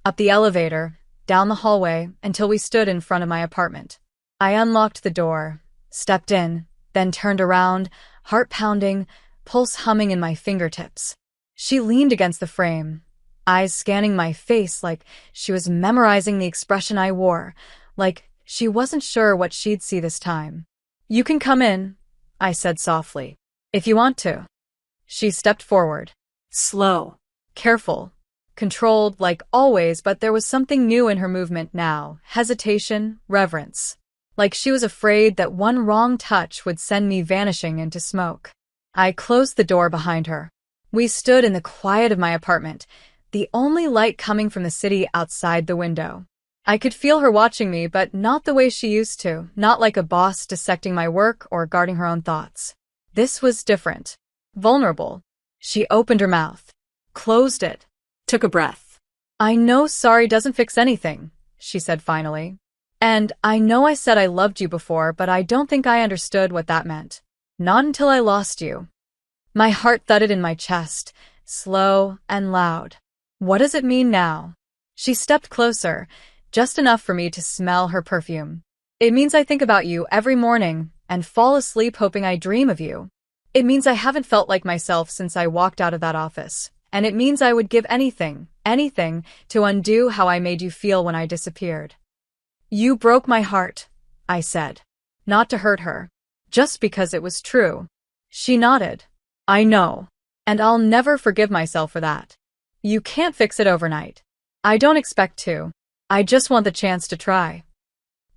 up the elevator, down the hallway, until we stood in front of my apartment. I unlocked the door, stepped in, then turned around, heart pounding, pulse humming in my fingertips. She leaned against the frame, eyes scanning my face like she was memorizing the expression I wore, like she wasn't sure what she'd see this time. You can come in, I said softly, if you want to. She stepped forward. Slow. Careful. Controlled like always, but there was something new in her movement now. Hesitation, reverence. Like she was afraid that one wrong touch would send me vanishing into smoke. I closed the door behind her. We stood in the quiet of my apartment, the only light coming from the city outside the window. I could feel her watching me, but not the way she used to, not like a boss dissecting my work or guarding her own thoughts. This was different. Vulnerable. She opened her mouth. Closed it. Took a breath. I know sorry doesn't fix anything, she said finally. And I know I said I loved you before, but I don't think I understood what that meant. Not until I lost you. My heart thudded in my chest, slow and loud. What does it mean now? She stepped closer, just enough for me to smell her perfume. It means I think about you every morning and fall asleep hoping I dream of you. It means I haven't felt like myself since I walked out of that office. And it means I would give anything, to undo how I made you feel when I disappeared. You broke my heart, I said. not to hurt her, just because it was true. She nodded. I know. And I'll never forgive myself for that. You can't fix it overnight. I don't expect to. I just want the chance to try.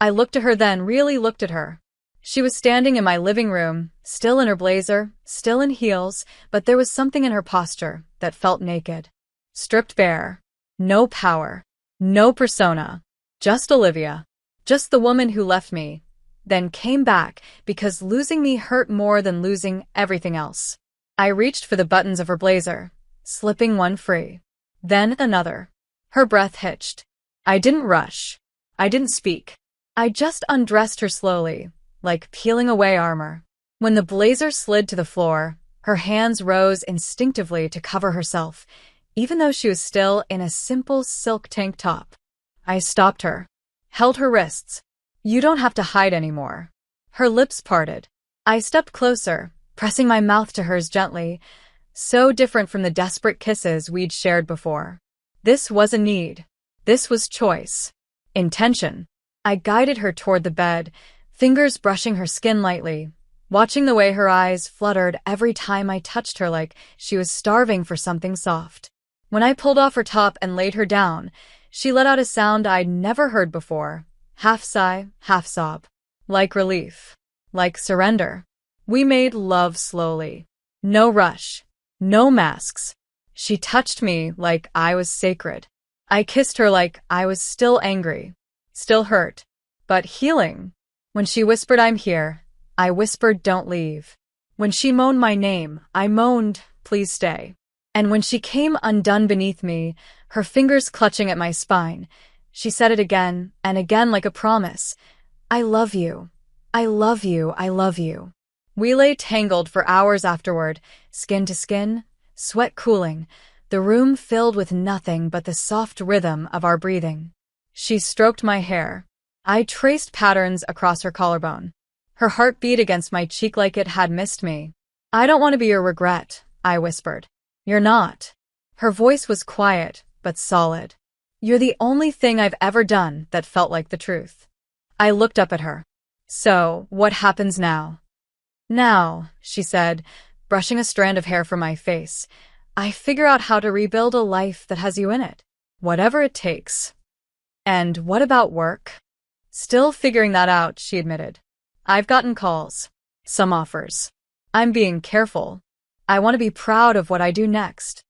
I looked at her then, really looked at her. She was standing in my living room, still in her blazer, still in heels, but there was something in her posture that felt naked. Stripped bare. No power. No persona. Just Olivia. Just the woman who left me, then came back because losing me hurt more than losing everything else. I reached for the buttons of her blazer, slipping one free. Then another. Her breath hitched. I didn't rush. I didn't speak. I just undressed her slowly, like peeling away armor. When the blazer slid to the floor, her hands rose instinctively to cover herself, even though she was still in a simple silk tank top. I stopped her, held her wrists. You don't have to hide anymore. Her lips parted. I stepped closer, pressing my mouth to hers gently, so different from the desperate kisses we'd shared before. This was a need. This was choice. Intention. I guided her toward the bed, fingers brushing her skin lightly, watching the way her eyes fluttered every time I touched her like she was starving for something soft. When I pulled off her top and laid her down, she let out a sound I'd never heard before, half sigh, half sob. Like relief. Like surrender. We made love slowly. No rush. No masks. She touched me like I was sacred. I kissed her like I was still angry. Still hurt, but healing. When she whispered, I'm here, I whispered, don't leave. When she moaned my name, I moaned, please stay. And when she came undone beneath me, her fingers clutching at my spine, she said it again and again like a promise. I love you. I love you. I love you. We lay tangled for hours afterward, skin to skin, sweat cooling, the room filled with nothing but the soft rhythm of our breathing. She stroked my hair. I traced patterns across her collarbone. Her heart beat against my cheek like it had missed me. I don't want to be your regret, I whispered. You're not. Her voice was quiet, but solid. You're the only thing I've ever done that felt like the truth. I looked up at her. So, what happens now? Now, she said, brushing a strand of hair from my face, I figure out how to rebuild a life that has you in it. Whatever it takes. And what about work? Still figuring that out, she admitted. I've gotten calls. Some offers. I'm being careful. I want to be proud of what I do next.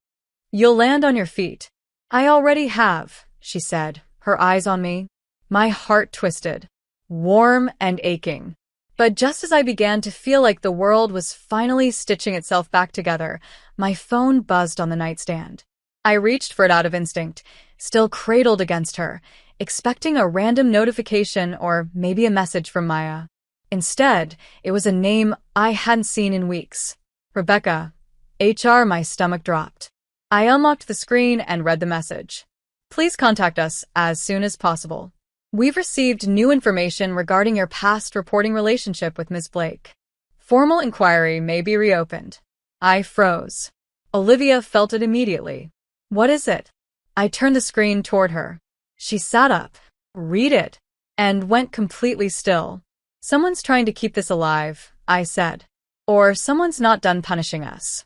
You'll land on your feet. I already have, she said, her eyes on me. My heart twisted. Warm and aching. But just as I began to feel like the world was finally stitching itself back together, my phone buzzed on the nightstand. I reached for it out of instinct, still cradled against her, expecting a random notification or maybe a message from Maya. Instead, it was a name I hadn't seen in weeks. Rebecca. HR. My stomach dropped. I unlocked the screen and read the message. Please contact us as soon as possible. We've received new information regarding your past reporting relationship with Ms. Blake. Formal inquiry may be reopened. I froze. Olivia felt it immediately. What is it? I turned the screen toward her. She sat up, read it, and went completely still. Someone's trying to keep this alive, I said. Or someone's not done punishing us.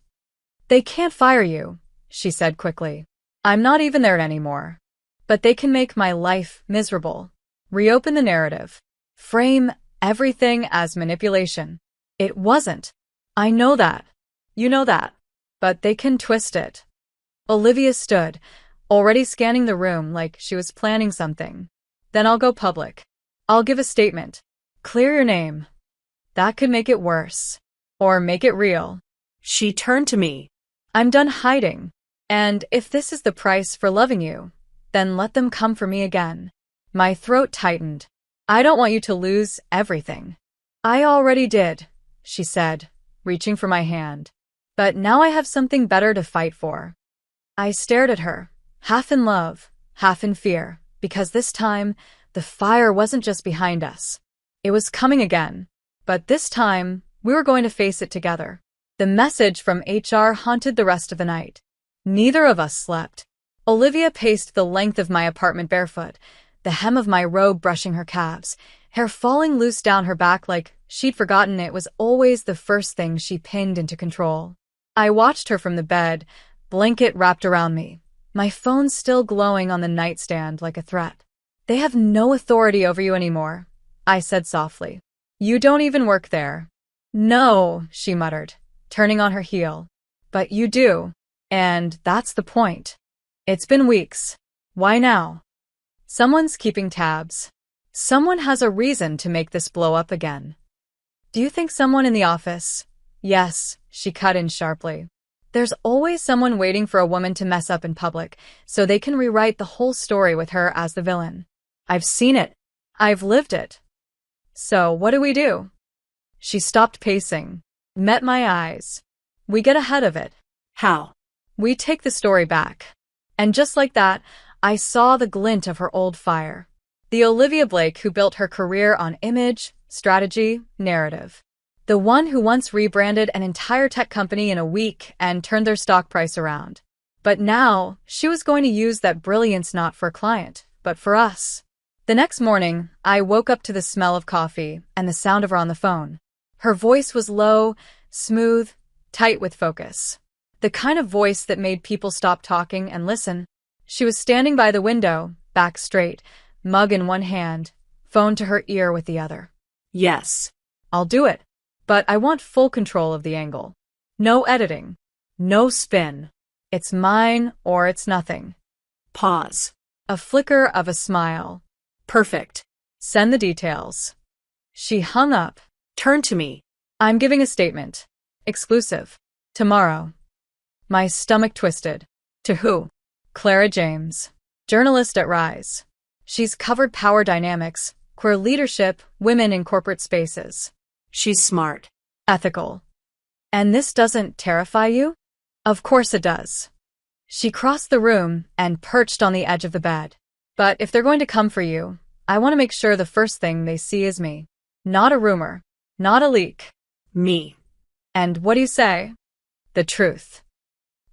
They can't fire you, she said quickly. I'm not even there anymore. But they can make my life miserable. Reopen the narrative. Frame everything as manipulation. It wasn't. I know that. You know that. But they can twist it. Olivia stood, already scanning the room like she was planning something. Then I'll go public. I'll give a statement. Clear your name. That could make it worse. Or make it real. She turned to me. I'm done hiding. And if this is the price for loving you, then let them come for me again. My throat tightened. I don't want you to lose everything. I already did, she said, reaching for my hand. But now I have something better to fight for. I stared at her, half in love, half in fear, because this time, the fire wasn't just behind us. It was coming again. But this time, we were going to face it together. The message from HR haunted the rest of the night. Neither of us slept. Olivia paced the length of my apartment barefoot, the hem of my robe brushing her calves, hair falling loose down her back like she'd forgotten it was always the first thing she pinned into control. I watched her from the bed, blanket wrapped around me, my phone still glowing on the nightstand like a threat. "They have no authority over you anymore," I said softly. "You don't even work there." "No," she muttered, turning on her heel. "But you do. And that's the point. It's been weeks. Why now?" Someone's keeping tabs. Someone has a reason to make this blow up again. "Do you think someone in the office?" "Yes," she cut in sharply. "There's always someone waiting for a woman to mess up in public, so they can rewrite the whole story with her as the villain. I've seen it. I've lived it. So what do we do?" She stopped pacing, met my eyes. "We get ahead of it." How? "We take the story back." And just like that, I saw the glint of her old fire. The Olivia Blake who built her career on image, strategy, narrative. The one who once rebranded an entire tech company in a week and turned their stock price around. But now, she was going to use that brilliance not for a client, but for us. The next morning, I woke up to the smell of coffee and the sound of her on the phone. Her voice was low, smooth, tight with focus. The kind of voice that made people stop talking and listen. She was standing by the window, back straight, mug in one hand, phone to her ear with the other. Yes. "I'll do it. But I want full control of the angle. No editing. No spin. It's mine or it's nothing." Pause. A flicker of a smile. Perfect. "Send the details." She hung up. Turn to me. "I'm giving a statement. Exclusive. Tomorrow." My stomach twisted. "To who?" "Clara James. Journalist at Rise. She's covered power dynamics, queer leadership, women in corporate spaces. She's smart. Ethical. And this doesn't terrify you?" "Of course it does." She crossed the room and perched on the edge of the bed. "But if they're going to come for you, I want to make sure the first thing they see is me. Not a rumor. Not a leak. Me." And what do you say?" "The truth."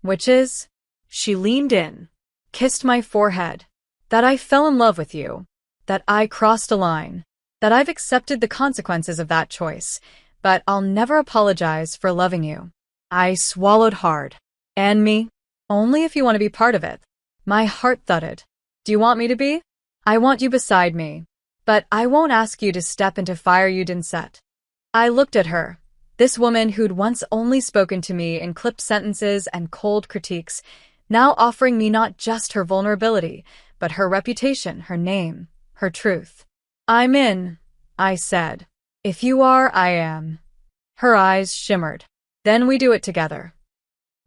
"Which is?" She leaned in. Kissed my forehead. "That I fell in love with you. That I crossed a line. That I've accepted the consequences of that choice. But I'll never apologize for loving you." I swallowed hard. "And me?" "Only if you want to be part of it." My heart thudded. "Do you want me to be?" "I want you beside me. But I won't ask you to step into fire you didn't set." I looked at her. This woman who'd once only spoken to me in clipped sentences and cold critiques, now offering me not just her vulnerability, but her reputation, her name, her truth. "I'm in," I said. "If you are, I am." Her eyes shimmered. "Then we do it together."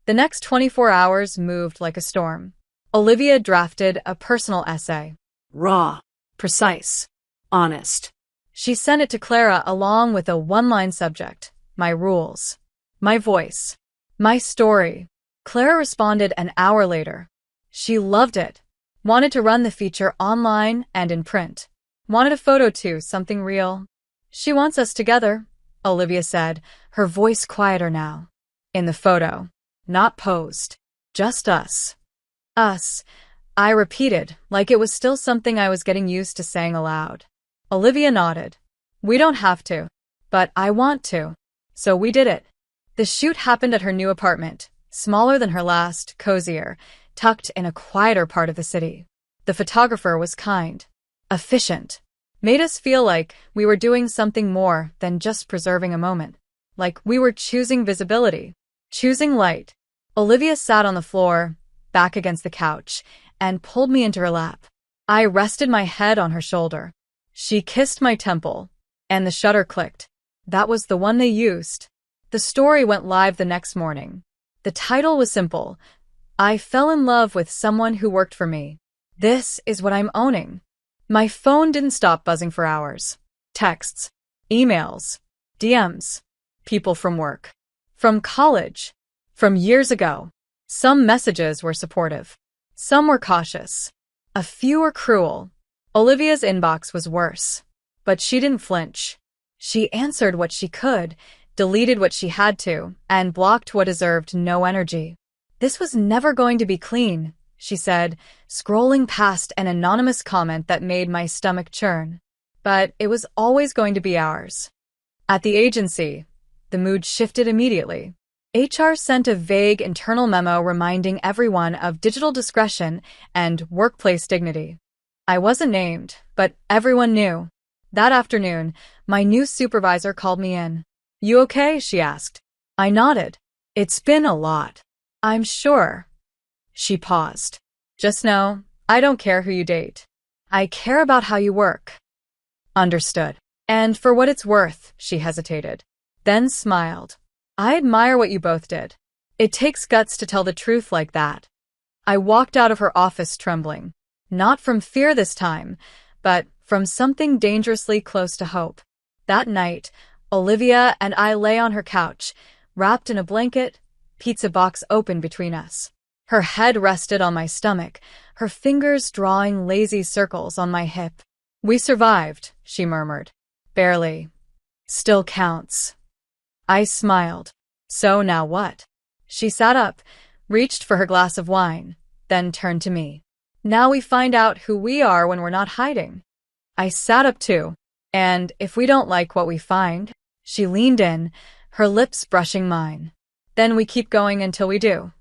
The next 24 hours moved like a storm. Olivia drafted a personal essay. Raw. Precise. Honest. She sent it to Clara along with a one-line subject. My rules. My voice. My story. Clara responded an hour later. She loved it. Wanted to run the feature online and in print. Wanted a photo too, something real. "She wants us together," Olivia said, her voice quieter now. "In the photo. Not posed. Just us." "Us," I repeated, like it was still something I was getting used to saying aloud. Olivia nodded. "We don't have to. But I want to." So we did it. The shoot happened at her new apartment, smaller than her last, cozier, tucked in a quieter part of the city. The photographer was kind. Efficient. Made us feel like we were doing something more than just preserving a moment. Like we were choosing visibility. Choosing light. Olivia sat on the floor, back against the couch, and pulled me into her lap. I rested my head on her shoulder. She kissed my temple, and the shutter clicked. That was the one they used. The story went live the next morning. The title was simple. I fell in love with someone who worked for me. This is what I'm owning. My phone didn't stop buzzing for hours. Texts, emails, DMs, people from work, from college, from years ago. Some messages were supportive. Some were cautious. A few were cruel. Olivia's inbox was worse. But she didn't flinch. She answered what she could, deleted what she had to, and blocked what deserved no energy. This was never going to be clean, she said, scrolling past an anonymous comment that made my stomach churn. but it was always going to be ours. At the agency, the mood shifted immediately. HR sent a vague internal memo reminding everyone of digital discretion and workplace dignity. I wasn't named, but everyone knew. That afternoon, my new supervisor called me in. "You okay?" she asked. I nodded. "It's been a lot." "I'm sure." She paused. "Just know, I don't care who you date. I care about how you work." Understood. "And for what it's worth," she hesitated, then smiled. "I admire what you both did. It takes guts to tell the truth like that." I walked out of her office trembling. Not from fear this time, but from something dangerously close to hope. That night, Olivia and I lay on her couch, wrapped in a blanket, pizza box open between us. Her head rested on my stomach, her fingers drawing lazy circles on my hip. "We survived," she murmured. "Barely. Still counts." I smiled. "So now what?" She sat up, reached for her glass of wine, then turned to me. "Now we find out who we are when we're not hiding." I sat up too. "And if we don't like what we find?" She leaned in, her lips brushing mine. "Then we keep going until we do."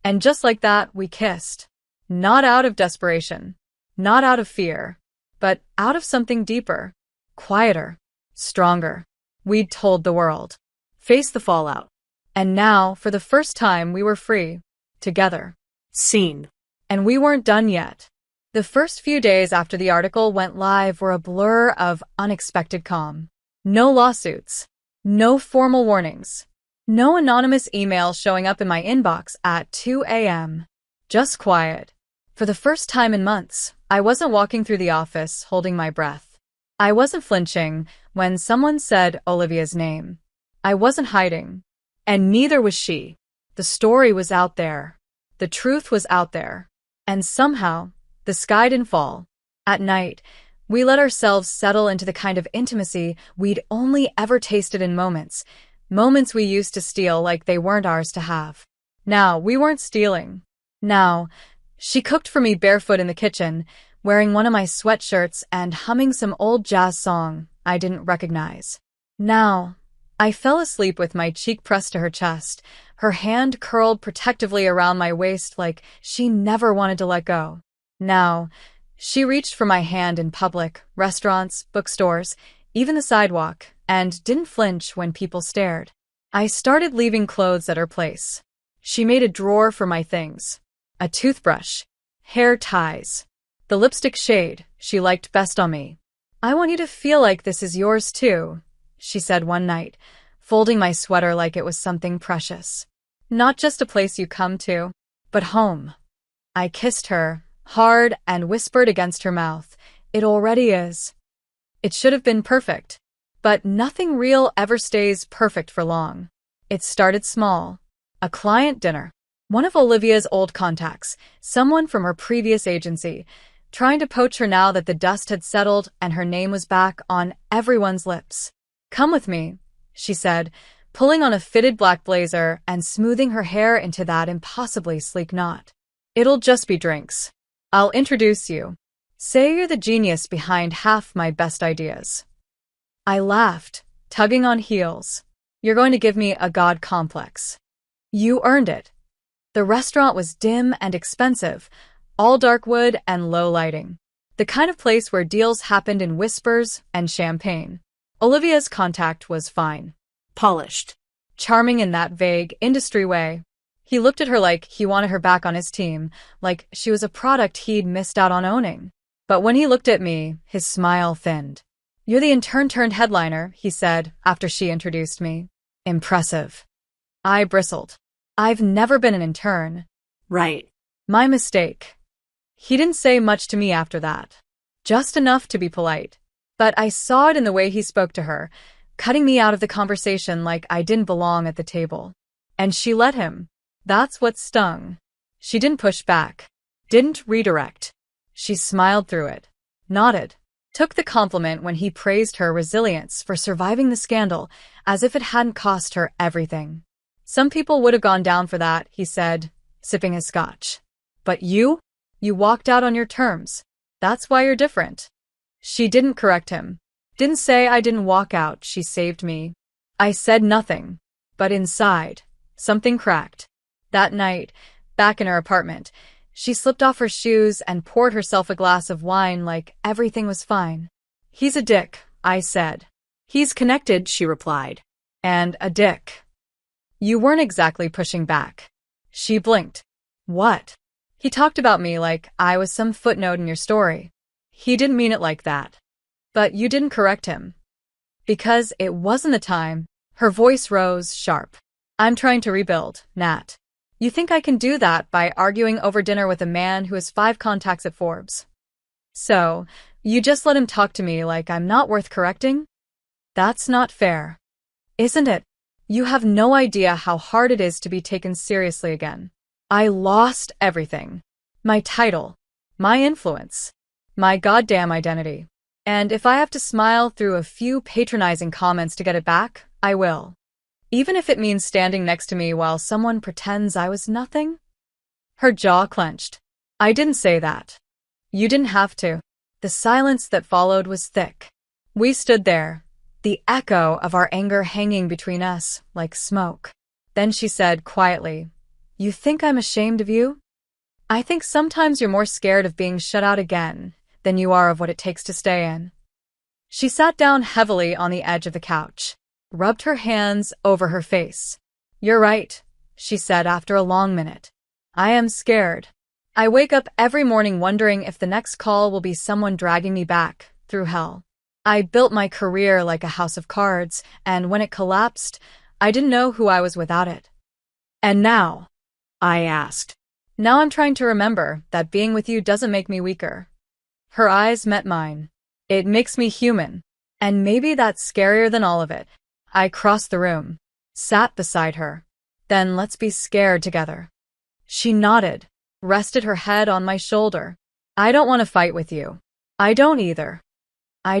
And just like that, we kissed. Not out of desperation, not out of fear, but out of something deeper, quieter, stronger. We'd told the world. Face the fallout. And now, for the first time, we were free. Together. Scene. And we weren't done yet. The first few days after the article went live were a blur of unexpected calm. No lawsuits. No formal warnings. No anonymous emails showing up in my inbox at 2 a.m. Just quiet. For the first time in months, I wasn't walking through the office holding my breath. I wasn't flinching when someone said Olivia's name. I wasn't hiding. And neither was she. The story was out there. The truth was out there. And somehow, the sky didn't fall. At night, we let ourselves settle into the kind of intimacy we'd only ever tasted in moments we used to steal like they weren't ours to have. Now, we weren't stealing. Now, she cooked for me barefoot in the kitchen, wearing one of my sweatshirts and humming some old jazz song I didn't recognize. Now, I fell asleep with my cheek pressed to her chest, her hand curled protectively around my waist like she never wanted to let go. Now, she reached for my hand in public, restaurants, bookstores, even the sidewalk, and didn't flinch when people stared. I started leaving clothes at her place. She made a drawer for my things. A toothbrush, hair ties, the lipstick shade she liked best on me. "I want you to feel like this is yours too," she said one night, folding my sweater like it was something precious. "Not just a place you come to, but home." I kissed her, hard, and whispered against her mouth, "It already is." It should have been perfect. But nothing real ever stays perfect for long. It started small. A client dinner. One of Olivia's old contacts, someone from her previous agency, trying to poach her now that the dust had settled and her name was back on everyone's lips. "Come with me," she said, pulling on a fitted black blazer and smoothing her hair into that impossibly sleek knot. "It'll just be drinks. I'll introduce you. Say you're the genius behind half my best ideas." I laughed, tugging on heels. "You're going to give me a god complex." "You earned it." The restaurant was dim and expensive, all dark wood and low lighting. The kind of place where deals happened in whispers and champagne. Olivia's contact was fine. Polished. Charming in that vague, industry way. He looked at her like he wanted her back on his team, like she was a product he'd missed out on owning. But when he looked at me, his smile thinned. "You're the intern-turned-headliner," he said after she introduced me. Impressive. I bristled. "I've never been an intern." Right. "My mistake." He didn't say much to me after that. Just enough to be polite. But I saw it in the way he spoke to her, cutting me out of the conversation like I didn't belong at the table. And she let him. That's what stung. She didn't push back. Didn't redirect. She smiled through it. Nodded. Took the compliment when he praised her resilience for surviving the scandal as if it hadn't cost her everything. "Some people would have gone down for that," he said, sipping his scotch. "But you walked out on your terms. That's why you're different." She didn't correct him. Didn't say I didn't walk out, she saved me. I said nothing. But inside, something cracked. That night, back in her apartment, she slipped off her shoes and poured herself a glass of wine like everything was fine. He's a dick, I said. He's connected, she replied. And a dick. You weren't exactly pushing back. She blinked. What? He talked about me like I was some footnote in your story. He didn't mean it like that. But you didn't correct him. Because it wasn't the time. Her voice rose sharp. I'm trying to rebuild, Nat. You think I can do that by arguing over dinner with a man who has 5 contacts at Forbes? So, you just let him talk to me like I'm not worth correcting? That's not fair. Isn't it? You have no idea how hard it is to be taken seriously again. I lost everything. My title. My influence. My goddamn identity. And if I have to smile through a few patronizing comments to get it back, I will. Even if it means standing next to me while someone pretends I was nothing? Her jaw clenched. I didn't say that. You didn't have to. The silence that followed was thick. We stood there, the echo of our anger hanging between us like smoke. Then she said quietly, You think I'm ashamed of you? I think sometimes you're more scared of being shut out again than you are of what it takes to stay in. She sat down heavily on the edge of the couch, rubbed her hands over her face. You're right, she said after a long minute. I am scared. I wake up every morning wondering if the next call will be someone dragging me back through hell. I built my career like a house of cards, and when it collapsed, I didn't know who I was without it. And now? I asked. Now I'm trying to remember that being with you doesn't make me weaker. Her eyes met mine. It makes me human. And maybe that's scarier than all of it. I crossed the room, sat beside her. Then let's be scared together. She nodded, rested her head on my shoulder. I don't want to fight with you. I don't either. I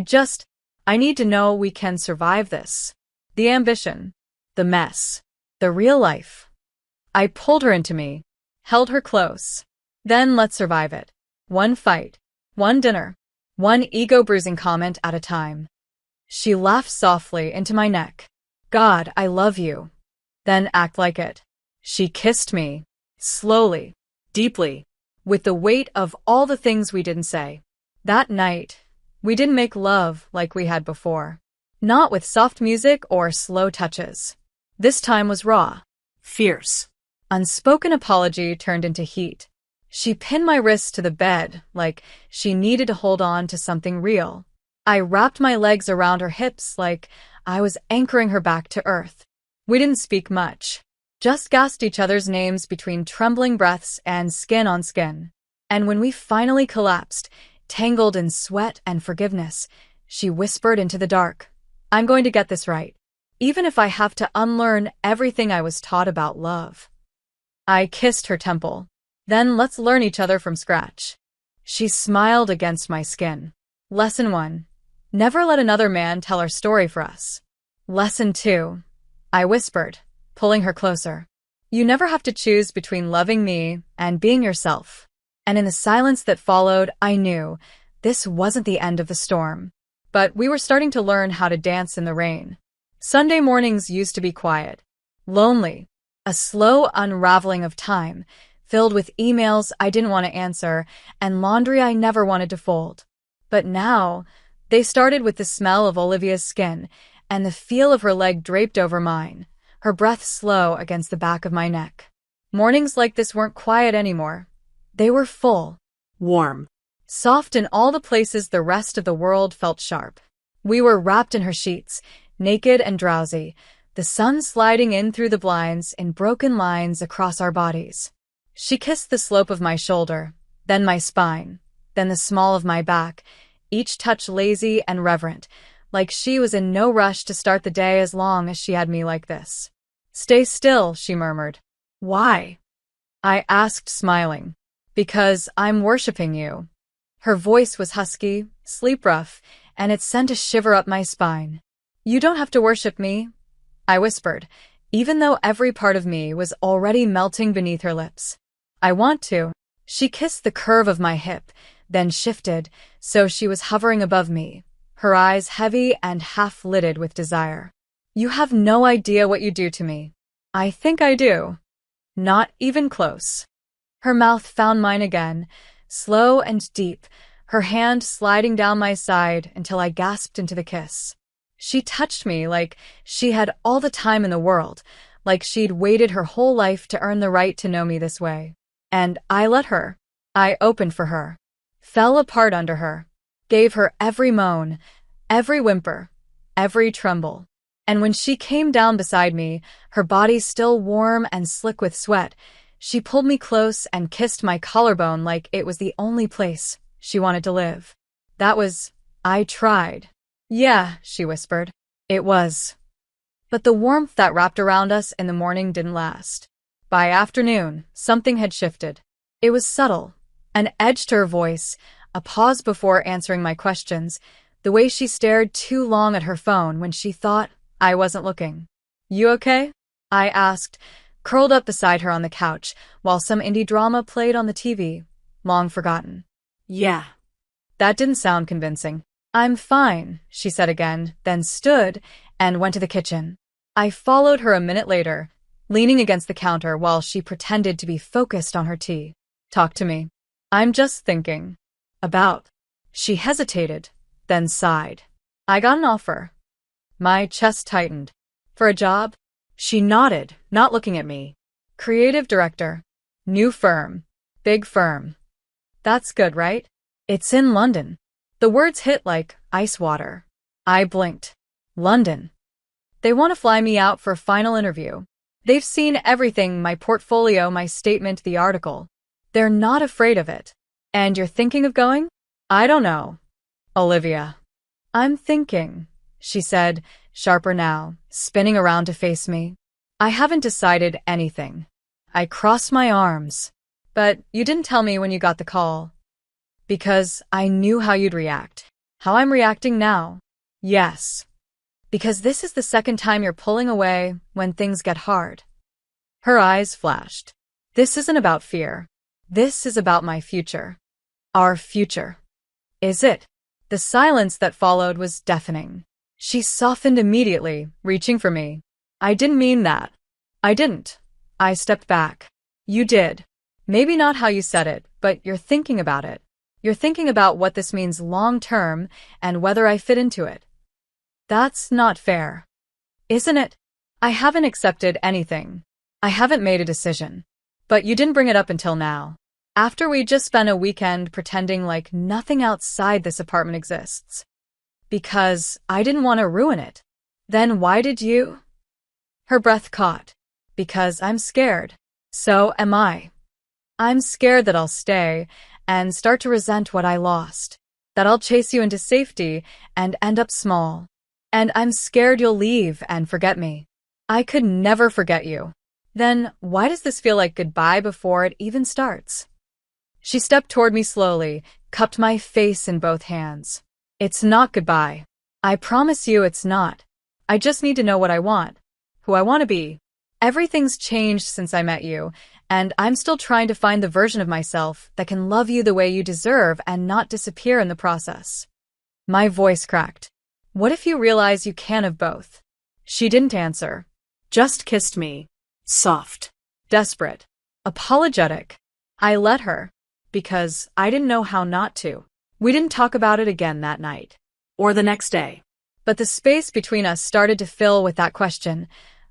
need to know we can survive this. The ambition, the mess, the real life. I pulled her into me, held her close. Then let's survive it. One fight, one dinner, one ego-bruising comment at a time. She laughed softly into my neck. God, I love you. Then act like it. She kissed me, slowly, deeply, with the weight of all the things we didn't say. That night, we didn't make love like we had before. Not with soft music or slow touches. This time was raw, fierce. Unspoken apology turned into heat. She pinned my wrists to the bed like she needed to hold on to something real. I wrapped my legs around her hips like I was anchoring her back to earth. We didn't speak much, just gasped each other's names between trembling breaths and skin on skin. And when we finally collapsed, tangled in sweat and forgiveness, she whispered into the dark, I'm going to get this right, even if I have to unlearn everything I was taught about love. I kissed her temple. Then let's learn each other from scratch. She smiled against my skin. Lesson 1. Never let another man tell our story for us. Lesson 2. I whispered, pulling her closer. You never have to choose between loving me and being yourself. And in the silence that followed, I knew this wasn't the end of the storm. But we were starting to learn how to dance in the rain. Sunday mornings used to be quiet, lonely, a slow unraveling of time, filled with emails I didn't want to answer and laundry I never wanted to fold. But now, they started with the smell of Olivia's skin and the feel of her leg draped over mine, her breath slow against the back of my neck. Mornings like this weren't quiet anymore. They were full, warm, soft in all the places the rest of the world felt sharp. We were wrapped in her sheets, naked and drowsy, the sun sliding in through the blinds in broken lines across our bodies. She kissed the slope of my shoulder, then my spine, then the small of my back, each touch lazy and reverent, like she was in no rush to start the day as long as she had me like this. Stay still, she murmured. Why? I asked, smiling. Because I'm worshipping you. Her voice was husky, sleep-rough, and it sent a shiver up my spine. You don't have to worship me, I whispered, even though every part of me was already melting beneath her lips. I want to. She kissed the curve of my hip, then shifted, so she was hovering above me, her eyes heavy and half-lidded with desire. You have no idea what you do to me. I think I do. Not even close. Her mouth found mine again, slow and deep, her hand sliding down my side until I gasped into the kiss. She touched me like she had all the time in the world, like she'd waited her whole life to earn the right to know me this way. And I let her. I opened for her, fell apart under her, gave her every moan, every whimper, every tremble. And when she came down beside me, her body still warm and slick with sweat, she pulled me close and kissed my collarbone like it was the only place she wanted to live. I tried. Yeah, she whispered. It was. But the warmth that wrapped around us in the morning didn't last. By afternoon, something had shifted. It was subtle, an edge to her voice, a pause before answering my questions, the way she stared too long at her phone when she thought I wasn't looking. You okay? I asked, curled up beside her on the couch while some indie drama played on the TV, long forgotten. Yeah. That didn't sound convincing. I'm fine, she said again, then stood and went to the kitchen. I followed her a minute later, leaning against the counter while she pretended to be focused on her tea. Talk to me. I'm just thinking. About. She hesitated, then sighed. I got an offer. My chest tightened. For a job? She nodded, not looking at me. Creative director. New firm. Big firm. That's good, right? It's in London. The words hit like ice water. I blinked. London. They want to fly me out for a final interview. They've seen everything, my portfolio, my statement, the article. They're not afraid of it. And you're thinking of going? I don't know. Olivia. I'm thinking, she said, sharper now, spinning around to face me. I haven't decided anything. I crossed my arms. But you didn't tell me when you got the call. Because I knew how you'd react. How I'm reacting now. Yes. Because this is the second time you're pulling away when things get hard. Her eyes flashed. This isn't about fear. This is about my future. Our future. Is it? The silence that followed was deafening. She softened immediately, reaching for me. I didn't mean that. I didn't. I stepped back. You did. Maybe not how you said it, but you're thinking about it. You're thinking about what this means long-term and whether I fit into it. That's not fair. Isn't it? I haven't accepted anything. I haven't made a decision. But you didn't bring it up until now. After we just spent a weekend pretending like nothing outside this apartment exists. Because I didn't want to ruin it. Then why did you? Her breath caught. Because I'm scared. So am I. I'm scared that I'll stay and start to resent what I lost. That I'll chase you into safety and end up small. And I'm scared you'll leave and forget me. I could never forget you. Then why does this feel like goodbye before it even starts? She stepped toward me slowly, cupped my face in both hands. It's not goodbye. I promise you it's not. I just need to know what I want. Who I want to be. Everything's changed since I met you, and I'm still trying to find the version of myself that can love you the way you deserve and not disappear in the process. My voice cracked. What if you realize you can't have both? She didn't answer. Just kissed me. Soft. Desperate. Apologetic. I let her. Because I didn't know how not to. We didn't talk about it again that night. Or the next day. But the space between us started to fill with that question.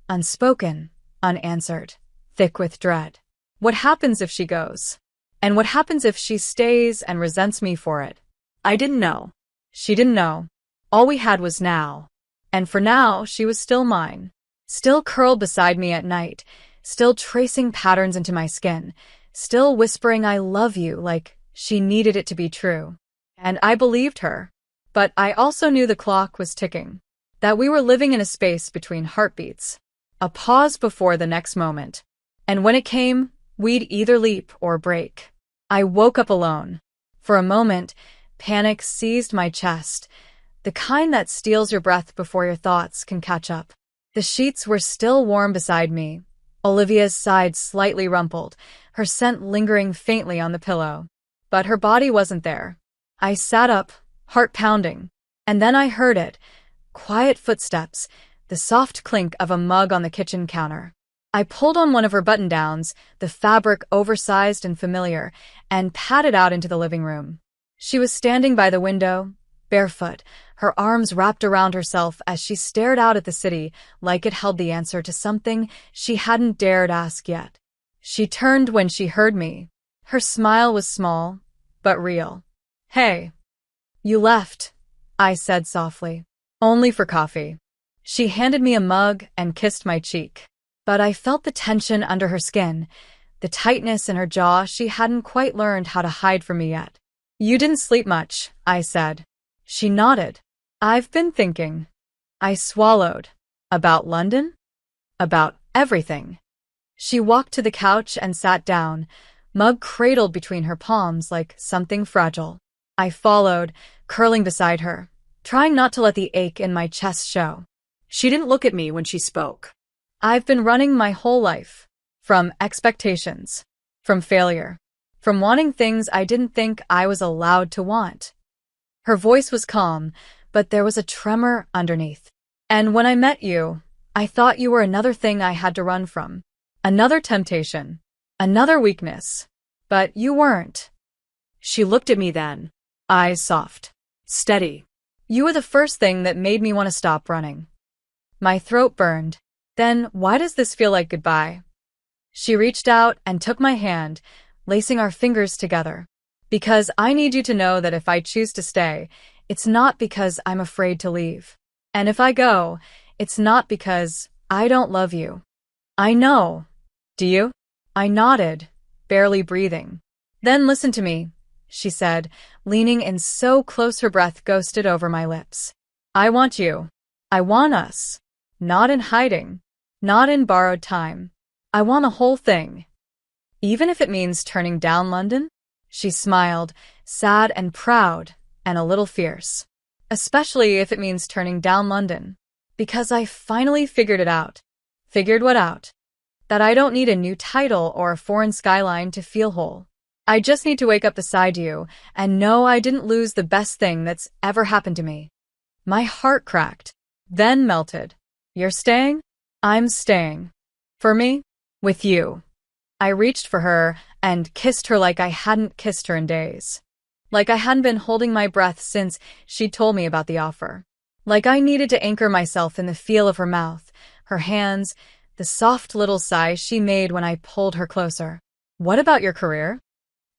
Unspoken. Unanswered. Thick with dread. What happens if she goes? And what happens if she stays and resents me for it? I didn't know. She didn't know. All we had was now. And for now, she was still mine. Still curled beside me at night. Still tracing patterns into my skin. Still whispering I love you like she needed it to be true. And I believed her. But I also knew the clock was ticking. That we were living in a space between heartbeats. A pause before the next moment. And when it came, we'd either leap or break. I woke up alone. For a moment, panic seized my chest, the kind that steals your breath before your thoughts can catch up. The sheets were still warm beside me. Olivia's side slightly rumpled, her scent lingering faintly on the pillow. but her body wasn't there. I sat up, heart pounding. And then I heard it. Quiet footsteps, the soft clink of a mug on the kitchen counter. I pulled on one of her button-downs, the fabric oversized and familiar, and padded out into the living room. She was standing by the window, barefoot, her arms wrapped around herself as she stared out at the city like it held the answer to something she hadn't dared ask yet. She turned when she heard me. Her smile was small, but real. "Hey. You left," I said softly. "Only for coffee." She handed me a mug and kissed my cheek. But I felt the tension under her skin, the tightness in her jaw she hadn't quite learned how to hide from me yet. "You didn't sleep much," I said. She nodded. "I've been thinking." I swallowed. About London? About everything. She walked to the couch and sat down, mug cradled between her palms like something fragile. I followed, curling beside her, trying not to let the ache in my chest show. She didn't look at me when she spoke. "I've been running my whole life. From expectations. From failure. From wanting things I didn't think I was allowed to want." Her voice was calm, but there was a tremor underneath. "And when I met you, I thought you were another thing I had to run from. Another temptation. Another weakness. But you weren't." She looked at me then, eyes soft, steady. "You were the first thing that made me want to stop running." My throat burned. "Then why does this feel like goodbye?" She reached out and took my hand, lacing our fingers together. "Because I need you to know that if I choose to stay, it's not because I'm afraid to leave. And if I go, it's not because I don't love you." "I know. Do you?" I nodded, barely breathing. "Then listen to me," she said, leaning in so close her breath ghosted over my lips. "I want you. I want us. Not in hiding. Not in borrowed time. I want a whole thing. Even if it means turning down London?" She smiled, sad and proud, and a little fierce. "Especially if it means turning down London. Because I finally figured it out." "Figured what out?" "That I don't need a new title or a foreign skyline to feel whole. I just need to wake up beside you and know I didn't lose the best thing that's ever happened to me." My heart cracked, then melted. "You're staying?" "I'm staying." "For me?" "With you." I reached for her and kissed her like I hadn't kissed her in days. Like I hadn't been holding my breath since she'd told me about the offer. Like I needed to anchor myself in the feel of her mouth, her hands, the soft little sigh she made when I pulled her closer. "What about your career?"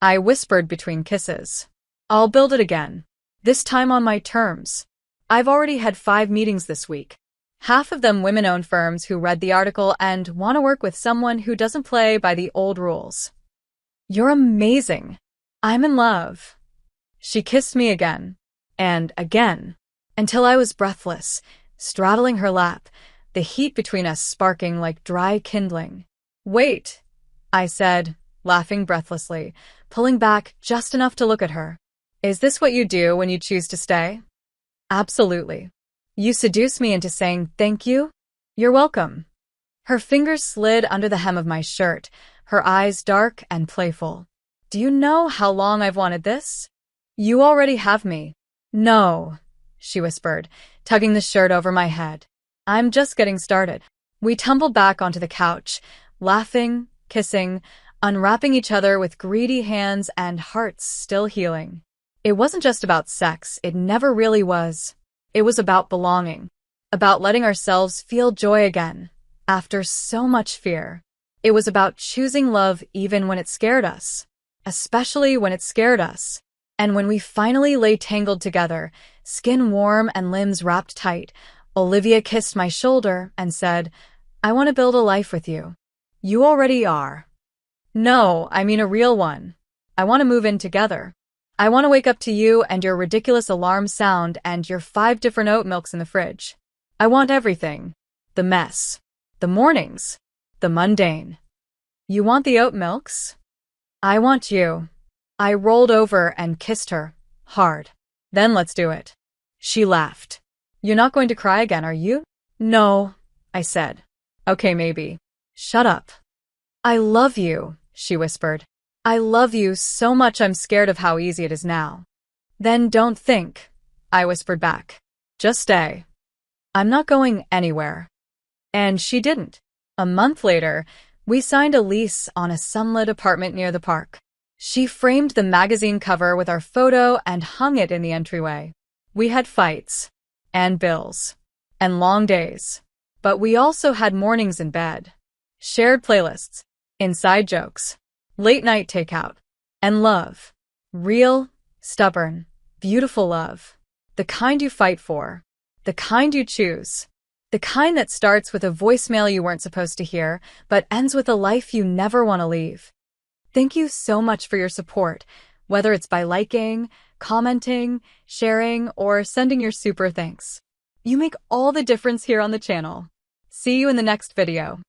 I whispered between kisses. "I'll build it again. This time on my terms. I've already had 5 meetings this week. Half of them women-owned firms who read the article and want to work with someone who doesn't play by the old rules." "You're amazing. I'm in love." She kissed me again, and again, until I was breathless, straddling her lap, the heat between us sparking like dry kindling. "Wait," I said, laughing breathlessly, pulling back just enough to look at her. "Is this what you do when you choose to stay?" "Absolutely. You seduce me into saying thank you? You're welcome." Her fingers slid under the hem of my shirt, her eyes dark and playful. "Do you know how long I've wanted this?" "You already have me." "No," she whispered, tugging the shirt over my head. "I'm just getting started." We tumbled back onto the couch, laughing, kissing, unwrapping each other with greedy hands and hearts still healing. It wasn't just about sex, it never really was. It was about belonging, about letting ourselves feel joy again, after so much fear. It was about choosing love even when it scared us, especially when it scared us. And when we finally lay tangled together, skin warm and limbs wrapped tight, Olivia kissed my shoulder and said, "I want to build a life with you." "You already are." "No, I mean a real one. I want to move in together. I want to wake up to you and your ridiculous alarm sound and your 5 different oat milks in the fridge. I want everything. The mess. The mornings. The mundane." "You want the oat milks?" "I want you." I rolled over and kissed her, hard. "Then let's do it." She laughed. "You're not going to cry again, are you?" "No," I said. "Okay, maybe." "Shut up." "I love you," she whispered. I love you so much I'm scared of how easy it is now. Then don't think, I whispered back. Just stay. I'm not going anywhere. And she didn't. A month later, we signed a lease on a sunlit apartment near the park. She framed the magazine cover with our photo and hung it in the entryway. We had fights, and bills, and long days. But we also had mornings in bed, shared playlists, inside jokes, late night takeout, and love. Real, stubborn, beautiful love. The kind you fight for. The kind you choose. The kind that starts with a voicemail you weren't supposed to hear, but ends with a life you never want to leave. Thank you so much for your support, whether it's by liking, commenting, sharing, or sending your super thanks. You make all the difference here on the channel. See you in the next video.